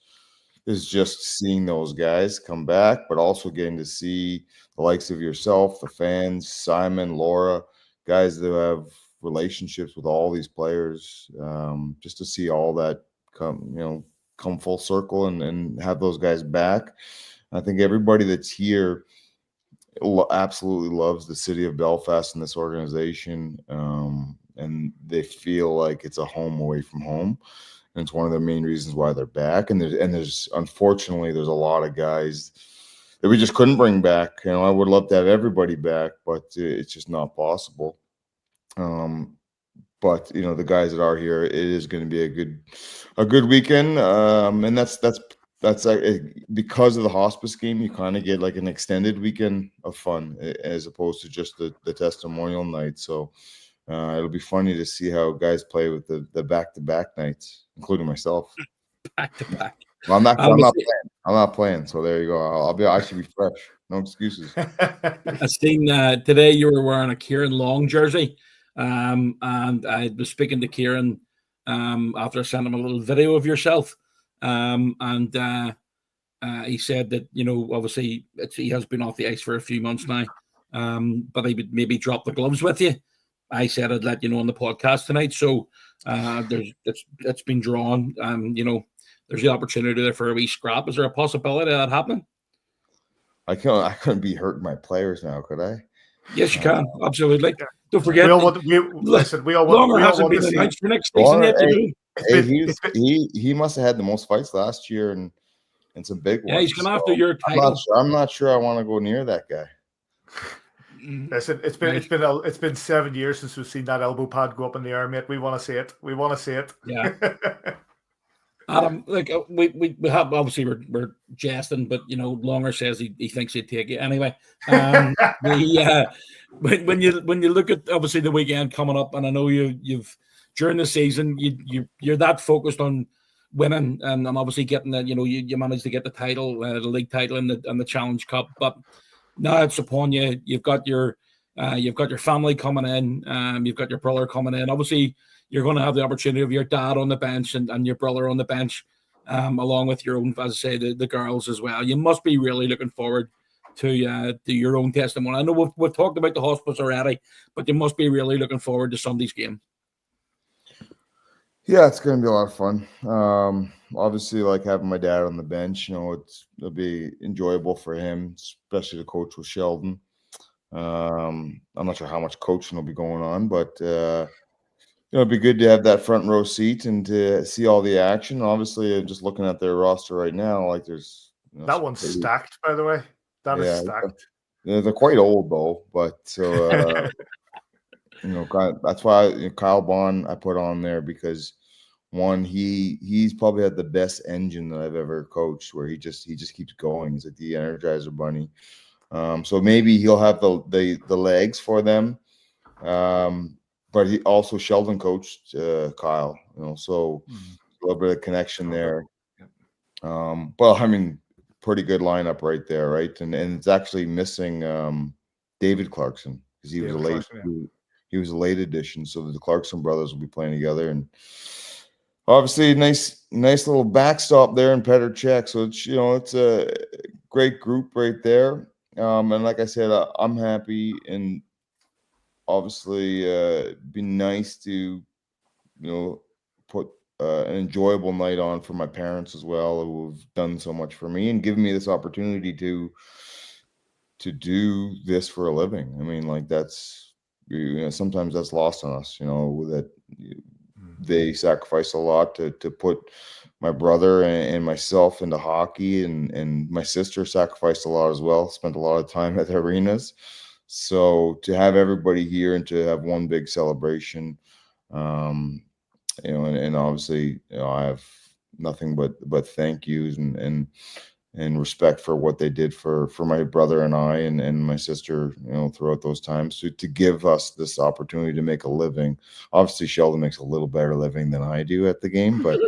is just seeing those guys come back, but also getting to see the likes of yourself, the fans, Simon, Laura, guys that have relationships with all these players, just to see all that come full circle and have those guys back. I think everybody that's here absolutely loves the city of Belfast and this organization, and they feel like it's a home away from home. And it's one of the main reasons why they're back. And there's unfortunately, there's a lot of guys that we just couldn't bring back. I would love to have everybody back, but it's just not possible. But the guys that are here, it is going to be a good weekend. And that's because of the hospice game, you kind of get like an extended weekend of fun as opposed to just the testimonial night. So it'll be funny to see how guys play with the back-to-back nights, including myself. Back-to-back. Well, I'm not playing. So there you go. I should be fresh. No excuses. I seen today you were wearing a Kieran Long jersey, and I was speaking to Kieran after I sent him a little video of yourself, and he said that obviously he has been off the ice for a few months now, but he would maybe drop the gloves with you. I said I'd let you know on the podcast tonight, so it's been drawn. There's the opportunity there for a wee scrap. Is there a possibility of that happening? I couldn't be hurting my players now, could I? Yes, you can. Absolutely. Don't forget. We all want hasn't been announced for next season yet. He must have had the most fights last year and some big ones. Yeah, he's going after your title. I'm not sure I want to go near that guy. Listen, it's been 7 years since we've seen that elbow pad go up in the air, mate. We want to see it. Yeah. Adam, like we have, obviously we're jesting, but Longer says he thinks he'd take it anyway. When you look at obviously the weekend coming up, and I know you've during the season you're that focused on winning and obviously getting that you managed to get the title, the league title and the Challenge Cup, but now it's upon you. You've got your family coming in, you've got your brother coming in. Obviously, you're going to have the opportunity of your dad on the bench and your brother on the bench, along with your own, as I say, the girls as well. You must be really looking forward to your own testimony. I know we've talked about the hospice already, but you must be really looking forward to Sunday's game. Yeah, it's going to be a lot of fun. Obviously, like having my dad on the bench, it'll be enjoyable for him, especially to coach with Sheldon. I'm not sure how much coaching will be going on, but it'd be good to have that front row seat and to see all the action. Obviously, just looking at their roster right now, like there's that one's stacked, by the way. That is stacked. They're quite old though, but so that's why Kyle Bond I put on there because one, he's probably had the best engine that I've ever coached, where he just keeps going. He's like the Energizer Bunny. So maybe he'll have the legs for them. But he also Sheldon coached Kyle, so a little bit of connection there. But I mean, pretty good lineup right there, right? And it's actually missing David Clarkson because he was a late addition. So the Clarkson brothers will be playing together, and obviously nice little backstop there in Petr Cech. So it's a great group right there. And like I said, I'm happy, and obviously be nice to put an enjoyable night on for my parents as well, who have done so much for me and given me this opportunity to do this for a living. I mean, like that's sometimes that's lost on us, that they sacrifice a lot to put my brother and myself into hockey, and my sister sacrificed a lot as well, spent a lot of time at the arenas. So to have everybody here and to have one big celebration, and obviously, I have nothing but thank yous and and respect for what they did for my brother and I and my sister, throughout those times to give us this opportunity to make a living. Obviously, Sheldon makes a little better living than I do at the game, but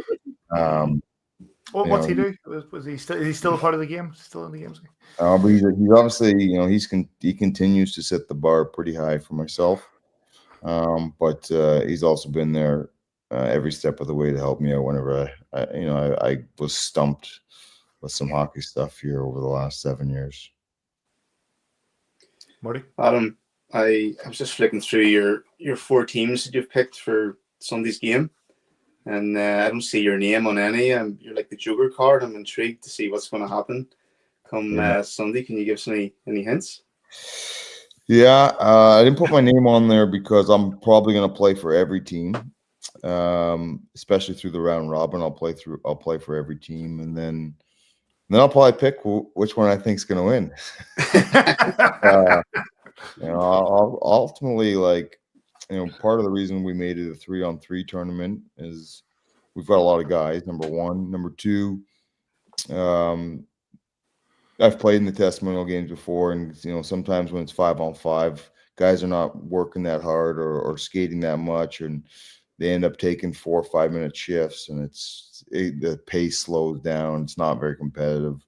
what's he do? Was he still? Is he still a part of the game? Still in the games? But he's obviously, he continues to set the bar pretty high for myself. But he's also been there every step of the way to help me out whenever I was stumped with some hockey stuff here over the last 7 years. Marty? Adam, I was just flicking through your 4 teams that you've picked for Sunday's game, and I don't see your name on any. You're like the Joker card. I'm intrigued to see what's going to happen come Sunday. Can you give us any hints? Yeah, I didn't put my name on there because I'm probably going to play for every team, especially through the round robin. I'll play for every team, and then I'll probably pick which one I think is going to win. I'll ultimately, part of the reason we made it a 3-on-3 tournament is we've got a lot of guys. Number one, number two. I've played in the testimonial games before, and sometimes when it's 5-on-5, guys are not working that hard or skating that much, and they end up taking 4 or 5 minute shifts, and the pace slows down. It's not very competitive.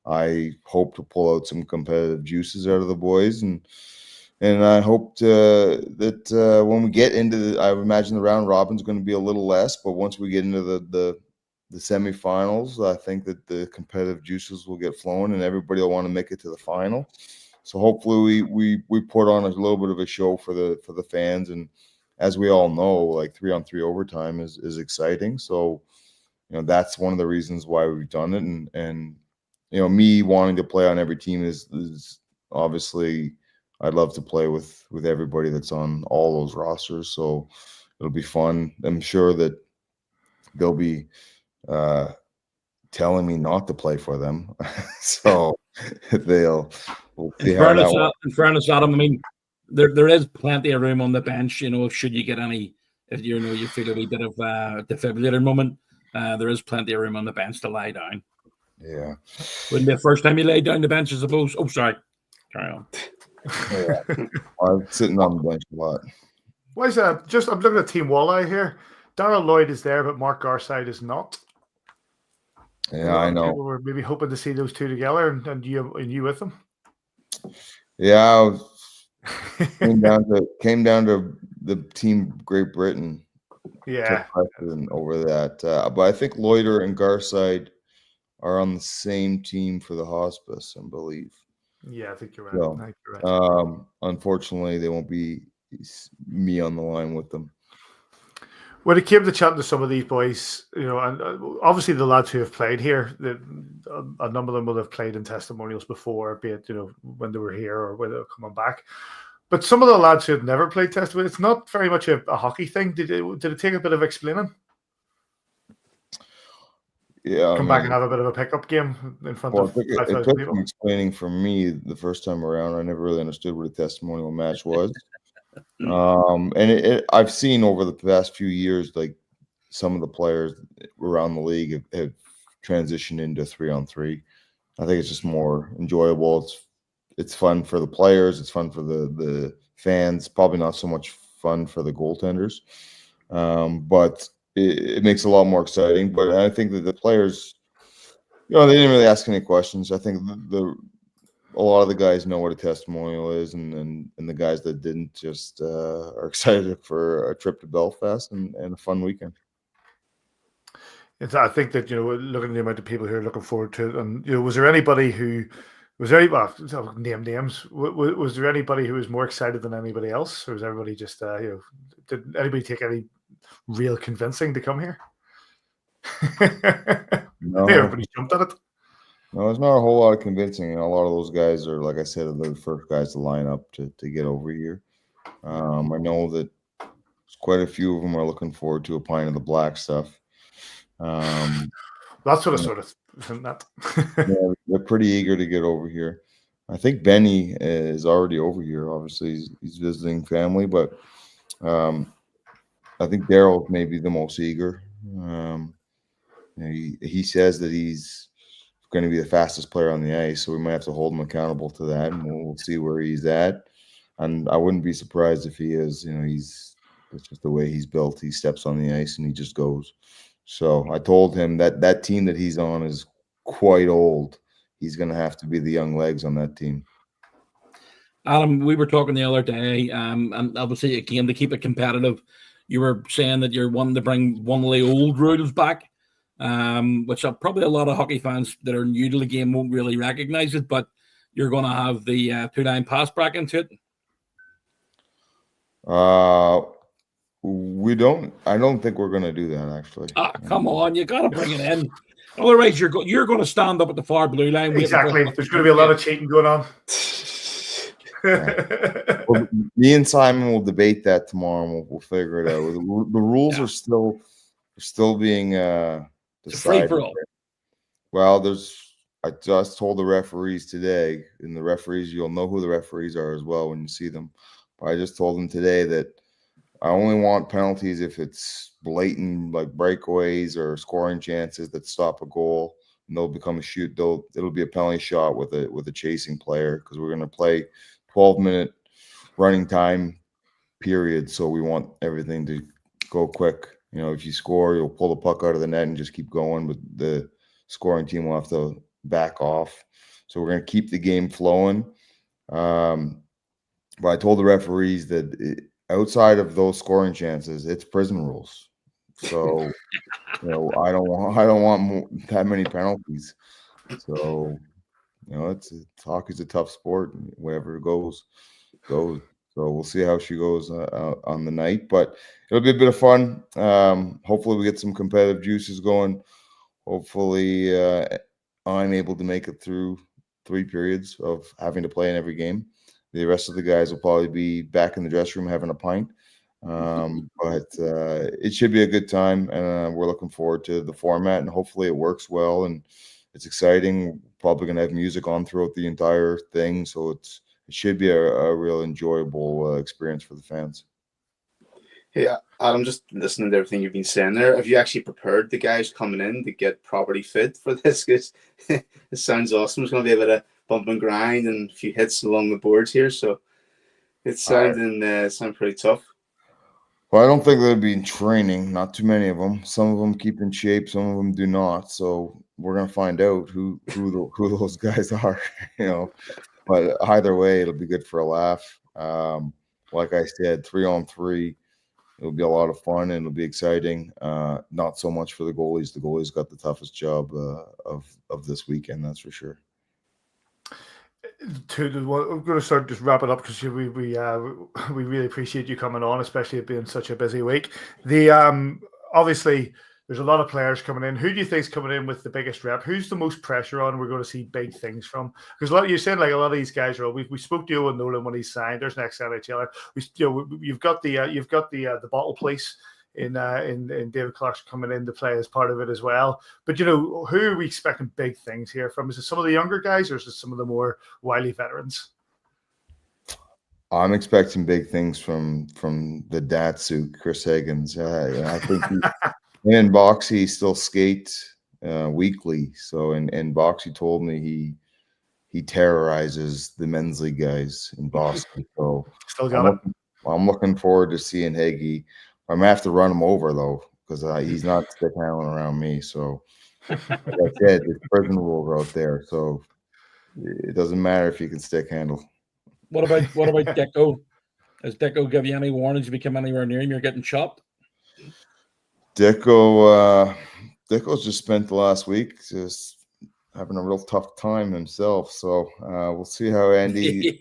I hope to pull out some competitive juices out of the boys, and I hope that when we get into I would imagine the round robin is going to be a little less, but once we get into the semifinals, I think that the competitive juices will get flowing, and everybody will want to make it to the final. So hopefully we put on a little bit of a show for the fans, and as we all know, 3-on-3 overtime is exciting. So that's one of the reasons why we've done it, and me wanting to play on every team is obviously I'd love to play with everybody that's on all those rosters. So it'll be fun. I'm sure that they'll be telling me not to play for them. So we'll see how that works. In fairness, Adam, I mean, there is plenty of room on the bench, should you get any, if you feel a wee bit of defibrillator moment, there is plenty of room on the bench to lie down. Yeah. Wouldn't be the first time you lay down the bench, I suppose. Oh, sorry. Carry on. Yeah. I'm sitting on the bench a lot. Why is that? I'm looking at Team Walleye here. Darrell Lloyd is there, but Mark Garside is not. Yeah, I know. People were maybe hoping to see those two together, and you with them. Yeah, came down to the team Great Britain. Yeah, over that. But I think Loiter and Garside are on the same team for the Hospice, I believe. Yeah, I think you're right. So, I think you're right. Unfortunately, they won't be me on the line with them. When it came to chatting to some of these boys, and obviously the lads who have played here, a number of them will have played in testimonials before, be it when they were here or when they were coming back. But some of the lads who have never played testimonials, it's not very much a hockey thing. Did it take a bit of explaining? Yeah, come back and have a bit of a pickup game in front of 5,000 people. Explaining for me the first time around, I never really understood what a testimonial match was. And I've seen over the past few years, some of the players around the league have transitioned into 3-on-3. I think it's just more enjoyable. It's fun for the players. It's fun for the fans. Probably not so much fun for the goaltenders, but it makes it a lot more exciting. But I think that the players, they didn't really ask any questions. I think a lot of the guys know what a testimonial is, and the guys that didn't just are excited for a trip to Belfast and a fun weekend. I think that looking at the amount of people who are looking forward to it, and was there anybody who name names? Was there anybody who was more excited than anybody else, or was everybody just did anybody take any real convincing to come here? No, everybody jumped at it. No, there's not a whole lot of convincing. A lot of those guys are, like I said, the first guys to line up to get over here. I know that quite a few of them are looking forward to a pint of the black stuff. That's what I sort of think that. Yeah, they're pretty eager to get over here. I think Benny is already over here. Obviously, he's visiting family, but I think Daryl may be the most eager. He says that he's going to be the fastest player on the ice, so we might have to hold him accountable to that, and we'll see where he's at. And I wouldn't be surprised if he is. It's just the way he's built. He steps on the ice and he just goes. So I told him that team that he's on is quite old. He's going to have to be the young legs on that team. Adam, we were talking the other day, and obviously again to keep it competitive, you were saying that you're wanting to bring one of the old rules back, which probably a lot of hockey fans that are new to the game won't really recognize it, but you're going to have the 2-line pass back into it. We don't. I don't think we're going to do that, actually. Come on, you got to bring it in. Otherwise, you're going to stand up at the far blue line. Exactly. There's going to be a lot of cheating going on. Well, me and Simon will debate that tomorrow, and we'll figure it out. The rules are still being decided. Well, I just told the referees today, and the referees, you'll know who the referees are as well when you see them. But I just told them today that I only want penalties if it's blatant, like breakaways or scoring chances that stop a goal, and they'll become a shoot. It'll be a penalty shot with a chasing player, because we're going to play 12-minute running time period. So we want everything to go quick. If you score, you'll pull the puck out of the net and just keep going, but the scoring team will have to back off. So we're going to keep the game flowing. But I told the referees that outside of those scoring chances, it's prison rules. So, I don't want that many penalties. So, hockey's a tough sport. Wherever it goes. So we'll see how she goes on the night, but it'll be a bit of fun. Hopefully we get some competitive juices going. Hopefully I'm able to make it through 3 periods of having to play in every game. The rest of the guys will probably be back in the dressing room having a pint. But it should be a good time, and we're looking forward to the format, and hopefully it works well and it's exciting. Probably going to have music on throughout the entire thing, so it should be a real enjoyable experience for the fans. Hey, Adam, just listening to everything you've been saying there, have you actually prepared the guys coming in to get properly fit for this? Because it sounds awesome. It's going to be a bit of bump and grind and a few hits along the boards here, so it's sounding pretty tough. Well, I don't think they'll be in training. Not too many of them. Some of them keep in shape. Some of them do not. So we're gonna find out who those guys are. But either way, it'll be good for a laugh. Like I said, 3-on-3. It'll be a lot of fun and it'll be exciting. Not so much for the goalies. The goalies got the toughest job of this weekend, that's for sure. I'm going to start just wrap it up, because we really appreciate you coming on, especially it being such a busy week. Obviously there's a lot of players coming in. Who do you think is coming in with the biggest rep? Who's the most pressure on? We're going to see big things from, because you're saying like a lot of these guys are. We spoke to Owen Nolan when he signed. There's next NHL. You've got the bottle police in David Clarkson coming in to play as part of it as well. But who are we expecting big things here from? Is it some of the younger guys, or is it some of the more wily veterans? I'm expecting big things from the Datsyuk, Chris Higgins. I think him and Boxy still skate weekly. So and Boxy told me he terrorizes the men's league guys in Boston. So still got it. I'm looking forward to seeing Higgy. I'm gonna have to run him over though, because he's not stick handling around me. So like I said, there's prison rules out there, so it doesn't matter if you can stick handle. What about Deco? Has Deco give you any warnings? You become anywhere near him, you're getting chopped? Deco's just spent the last week just having a real tough time himself. So we'll see how Andy. I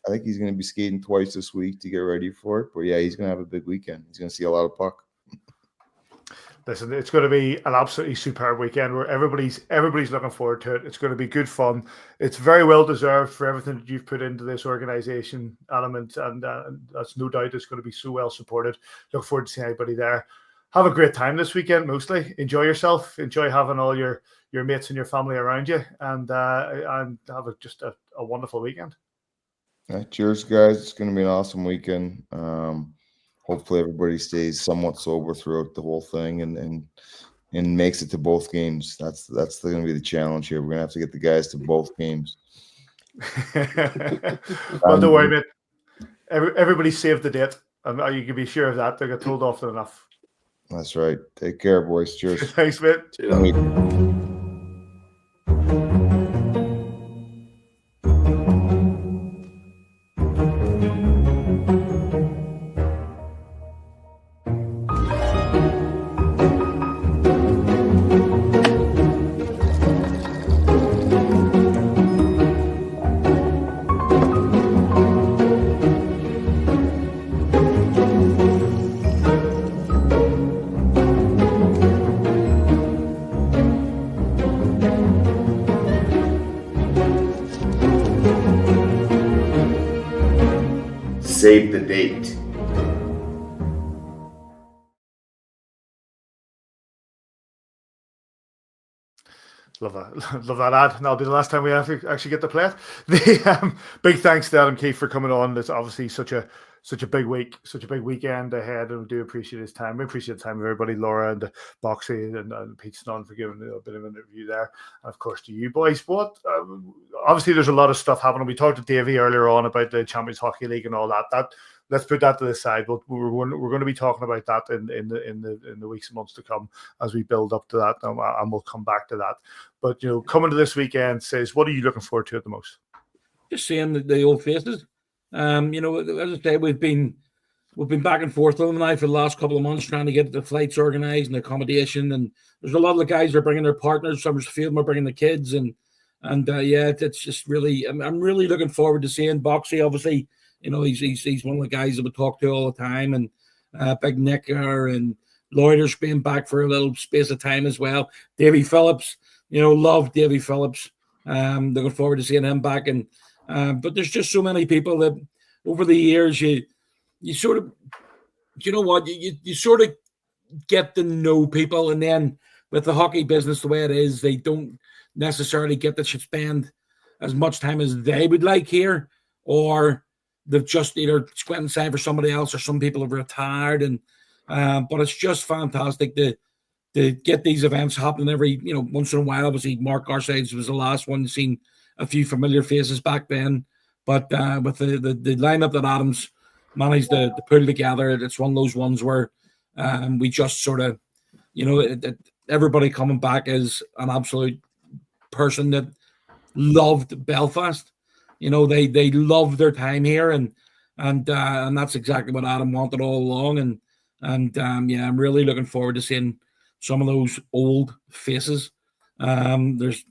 think he's going to be skating twice this week to get ready for it. But yeah, he's going to have a big weekend. He's going to see a lot of puck. Listen, it's going to be an absolutely superb weekend where everybody's looking forward to it. It's going to be good fun. It's very well deserved for everything that you've put into this organization, element, and that's no doubt it's going to be so well supported. Look forward to seeing everybody there. Have a great time this weekend. Mostly enjoy yourself. Enjoy having all your mates and your family around you, and have just a wonderful weekend. Cheers, guys! It's going to be an awesome weekend. Hopefully everybody stays somewhat sober throughout the whole thing, and and makes it to both games. That's going to be the challenge here. We're going to have to get the guys to both games. Well, don't worry, mate. Everybody saved the date. You can be sure of that. They got told often enough. That's right. Take care, boys. Cheers. Thanks, mate. Save the date. Love that ad. And that'll be the last time we actually get to play it. The big thanks to Adam Keefe for coming on. It's obviously such a big week, such a big weekend ahead, and we do appreciate his time. We appreciate the time of everybody, Laura and Boxy and Pete Snodden for giving a bit of an interview there, and of course to you boys. But obviously there's a lot of stuff happening. We talked to Davey earlier on about the Champions Hockey League and all that. Let's put that to the side. But we're going to be talking about that in the weeks and months to come as we build up to that, and we'll come back to that. But coming to this weekend, says, what are you looking forward to the most? Just seeing the old faces. As I say, we've been back and forth with them now for the last couple of months trying to get the flights organised and the accommodation. And there's a lot of the guys that are bringing their partners. Some of them are bringing the kids, and it's just really. I'm really looking forward to seeing Boxy. Obviously, he's one of the guys that we talk to all the time, and Big Nicker and Loiter's being back for a little space of time as well. Davy Phillips, love Davy Phillips. Looking forward to seeing him back. And but there's just so many people that over the years you sort of, you sort of get to know people, and then with the hockey business the way it is, they don't necessarily get to spend as much time as they would like here, or they've just either went inside for somebody else, or some people have retired. And but it's just fantastic to get these events happening every once in a while. Obviously, Mark Garsides was the last one. Seen a few familiar faces back then, but with the lineup that Adam's managed to pull together, it's one of those ones where we just sort of everybody coming back is an absolute person that loved Belfast. They loved their time here, and that's exactly what Adam wanted all along. And I'm really looking forward to seeing some of those old faces. There's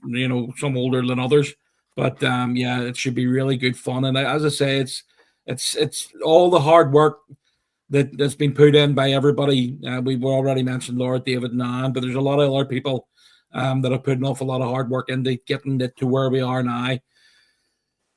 some older than others, but it should be really good fun. And as I say, it's all the hard work that's been put in by everybody. We've already mentioned Laura, David, and Anne, but there's a lot of other people that have put an awful lot of hard work into getting it to where we are now.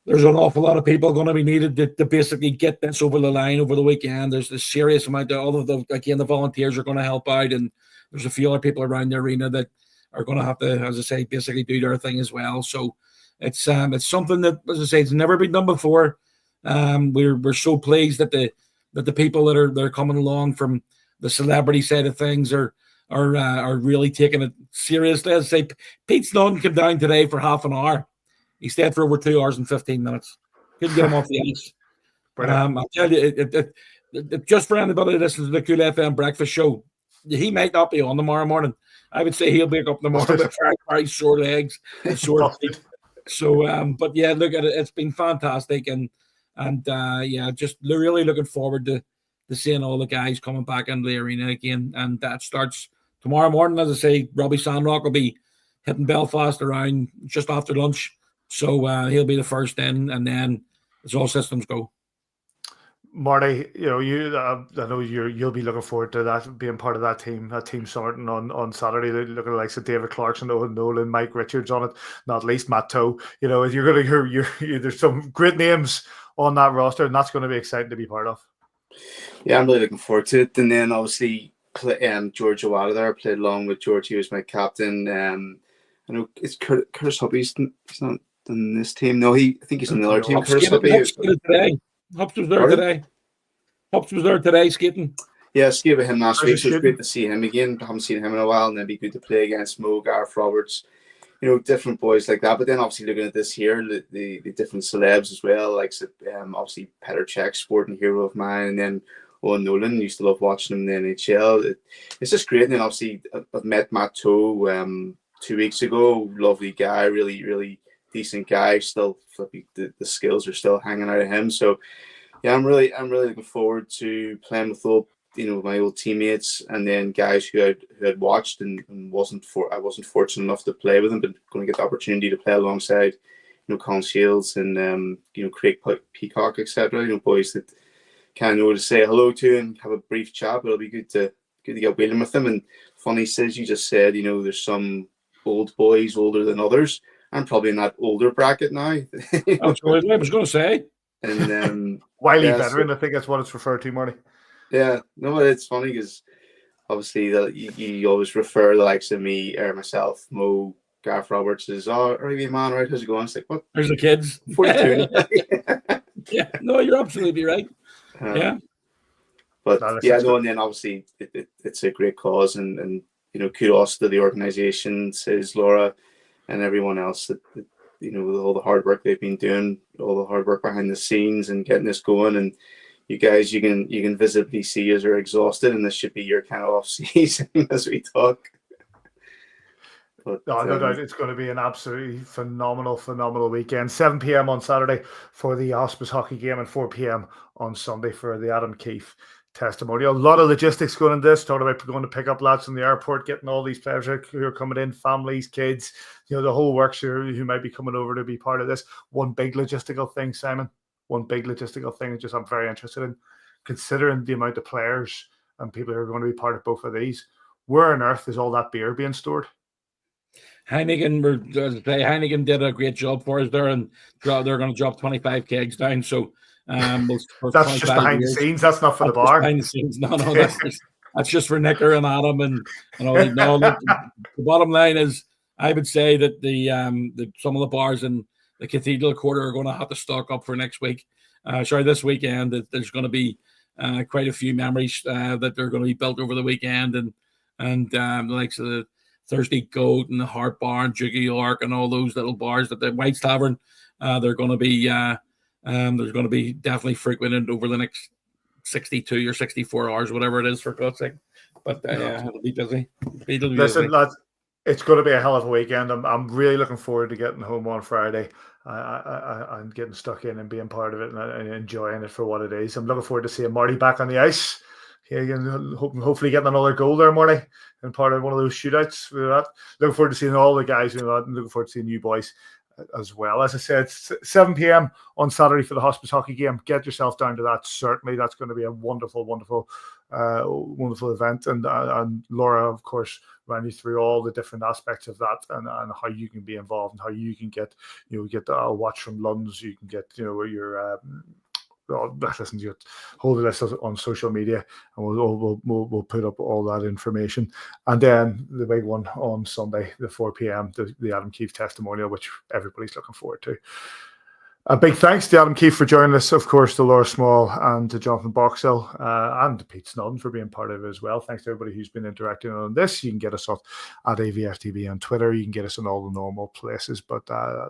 There's an awful lot of people going to be needed to basically get this over the line over the weekend. There's a serious amount of the volunteers are going to help out, and there's a few other people around the arena that are going to have to, as I say, basically do their thing as well. So it's something that, as I say, it's never been done before. We're so pleased that the people that are coming along from the celebrity side of things are really taking it seriously. As I say, Pete Snodden came down today for half an hour. He stayed for over 2 hours and 15 minutes. Couldn't get him off the ice. I'll tell you, it just for anybody that listens to the Cool FM breakfast show, he might not be on tomorrow morning. I would say he'll wake up in the morning with very, very sore legs and sore feet. So, but yeah, look at it. It's been fantastic, and just really looking forward to seeing all the guys coming back into the arena again. And that starts tomorrow morning. As I say, Robbie Sandrock will be hitting Belfast around just after lunch. So he'll be the first in, and then it's all systems go. Marty, I know you'll be looking forward to that, being part of that team starting on Saturday. They're looking like David Clarkson, Owen Nolan, Mike Richards on it, not least Matt Toe. You're going to hear there's some great names on that roster, and that's going to be exciting to be part of. Yeah, I'm really looking forward to it. And then obviously George Owada there, played along with George. He was my captain. I know it's Curtis Huppy. He's not on this team. No, I think he's on the other team. Curtis Huppy. Hups was there today. Hups was there today skating. Yeah, I skied with him last How's week, he so it's shooting? great to see him again. I haven't seen him in a while, and it'd be good to play against Mo, Gareth Roberts, different boys like that. But then obviously looking at this year, the different celebs as well, like obviously Petr Cech, sporting hero of mine, and then Owen Nolan. Used to love watching him in the NHL. It's just great. And then obviously I've met Matt Toe 2 weeks ago. Lovely guy, really, really decent guy. Still, the skills are still hanging out of him. So yeah, I'm really looking forward to playing with my old teammates, and then guys who had watched and I wasn't fortunate enough to play with them, but going to get the opportunity to play alongside, Colin Shields and Craig Peacock, etc. Boys that kind of know to say hello to and have a brief chat. But it'll be good to get wheeling with them. And funny, says you just said, there's some old boys older than others. I'm probably in that older bracket now. Absolutely, I was going to say. And Wiley veteran, I think that's what it's referred to, Marty. Yeah, no, it's funny because obviously that you always refer the likes of me or myself, Mo, Gareth Roberts as are you a man, right? How's it going? It's like, what? There's the kids. 42. Yeah, no, you're absolutely right. Yeah. But yeah, no, and then obviously it's a great cause, and kudos to the organisation, says Laura, and everyone else that with all the hard work they've been doing, all the hard work behind the scenes and getting this going. And you guys, you can visibly see as are exhausted, and this should be your kind of off season as we talk. But, no doubt it's going to be an absolutely phenomenal weekend. 7 p.m. on Saturday for the Hospice hockey game, and 4 p.m. on Sunday for the Adam Keefe Testimonial. A lot of logistics going into this. Talking about going to pick up lads from the airport, getting all these players who are coming in, families, kids, the whole works who might be coming over to be part of this. One big logistical thing, Simon. One big logistical thing I'm very interested in, considering the amount of players and people who are going to be part of both of these. Where on earth is all that beer being stored? Heineken did a great job for us there, and they're going to drop 25 kegs down. So that's just behind the scenes. That's not for the bar. Behind the scenes. No, that's just for Nicker and Adam and all. No, the bottom line is, I would say that the some of the bars in the Cathedral Quarter are going to have to stock up for next week. This weekend. There's going to be quite a few memories that they're going to be built over the weekend, and the likes of the Thursday Goat and the Heart Bar and Jiggy Ark and all those little bars that the White's Tavern. They're going to be there's going to be definitely frequented over the next 62 or 64 hours, whatever it is, for God's sake. But it'll be busy. Listen, lads, it's going to be a hell of a weekend. I'm really looking forward to getting home on Friday and getting stuck in and being part of it and enjoying it for what it is. I'm looking forward to seeing Marty back on the ice. Hopefully getting another goal there, Marty, and part of one of those shootouts. Looking forward to seeing all the guys. Looking forward to seeing you boys as well. As I said, 7 p.m. on Saturday for the Hospice hockey game. Get yourself down to that. Certainly, that's going to be a wonderful event. And Laura, of course, ran you through all the different aspects of that and how you can be involved and how you can get the watch from Lunds. You can get your listen, you hold the list on social media, and we'll put up all that information. And then the big one on Sunday, the 4 p.m., the Adam Keefe Testimonial, which everybody's looking forward to. A big thanks to Adam Keefe for joining us, of course, to Laura Small and to Jonathan Boxell and to Pete Snodden for being part of it as well. Thanks to everybody who's been interacting on this. You can get us up at AVFTB on Twitter. You can get us in all the normal places, but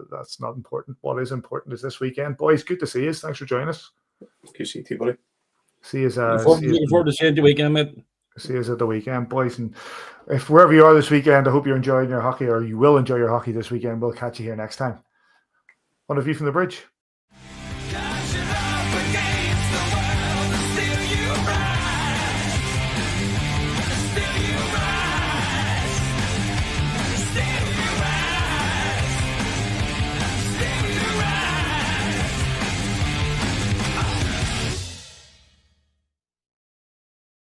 that's not important. What is important is this weekend. Boys, good to see you. Thanks for joining us. Good to see you, buddy. See you. Looking forward to seeing you the weekend, mate. See you at the weekend, boys. And if wherever you are this weekend, I hope you're enjoying your hockey, or you will enjoy your hockey this weekend. We'll catch you here next time. One of you from the bridge.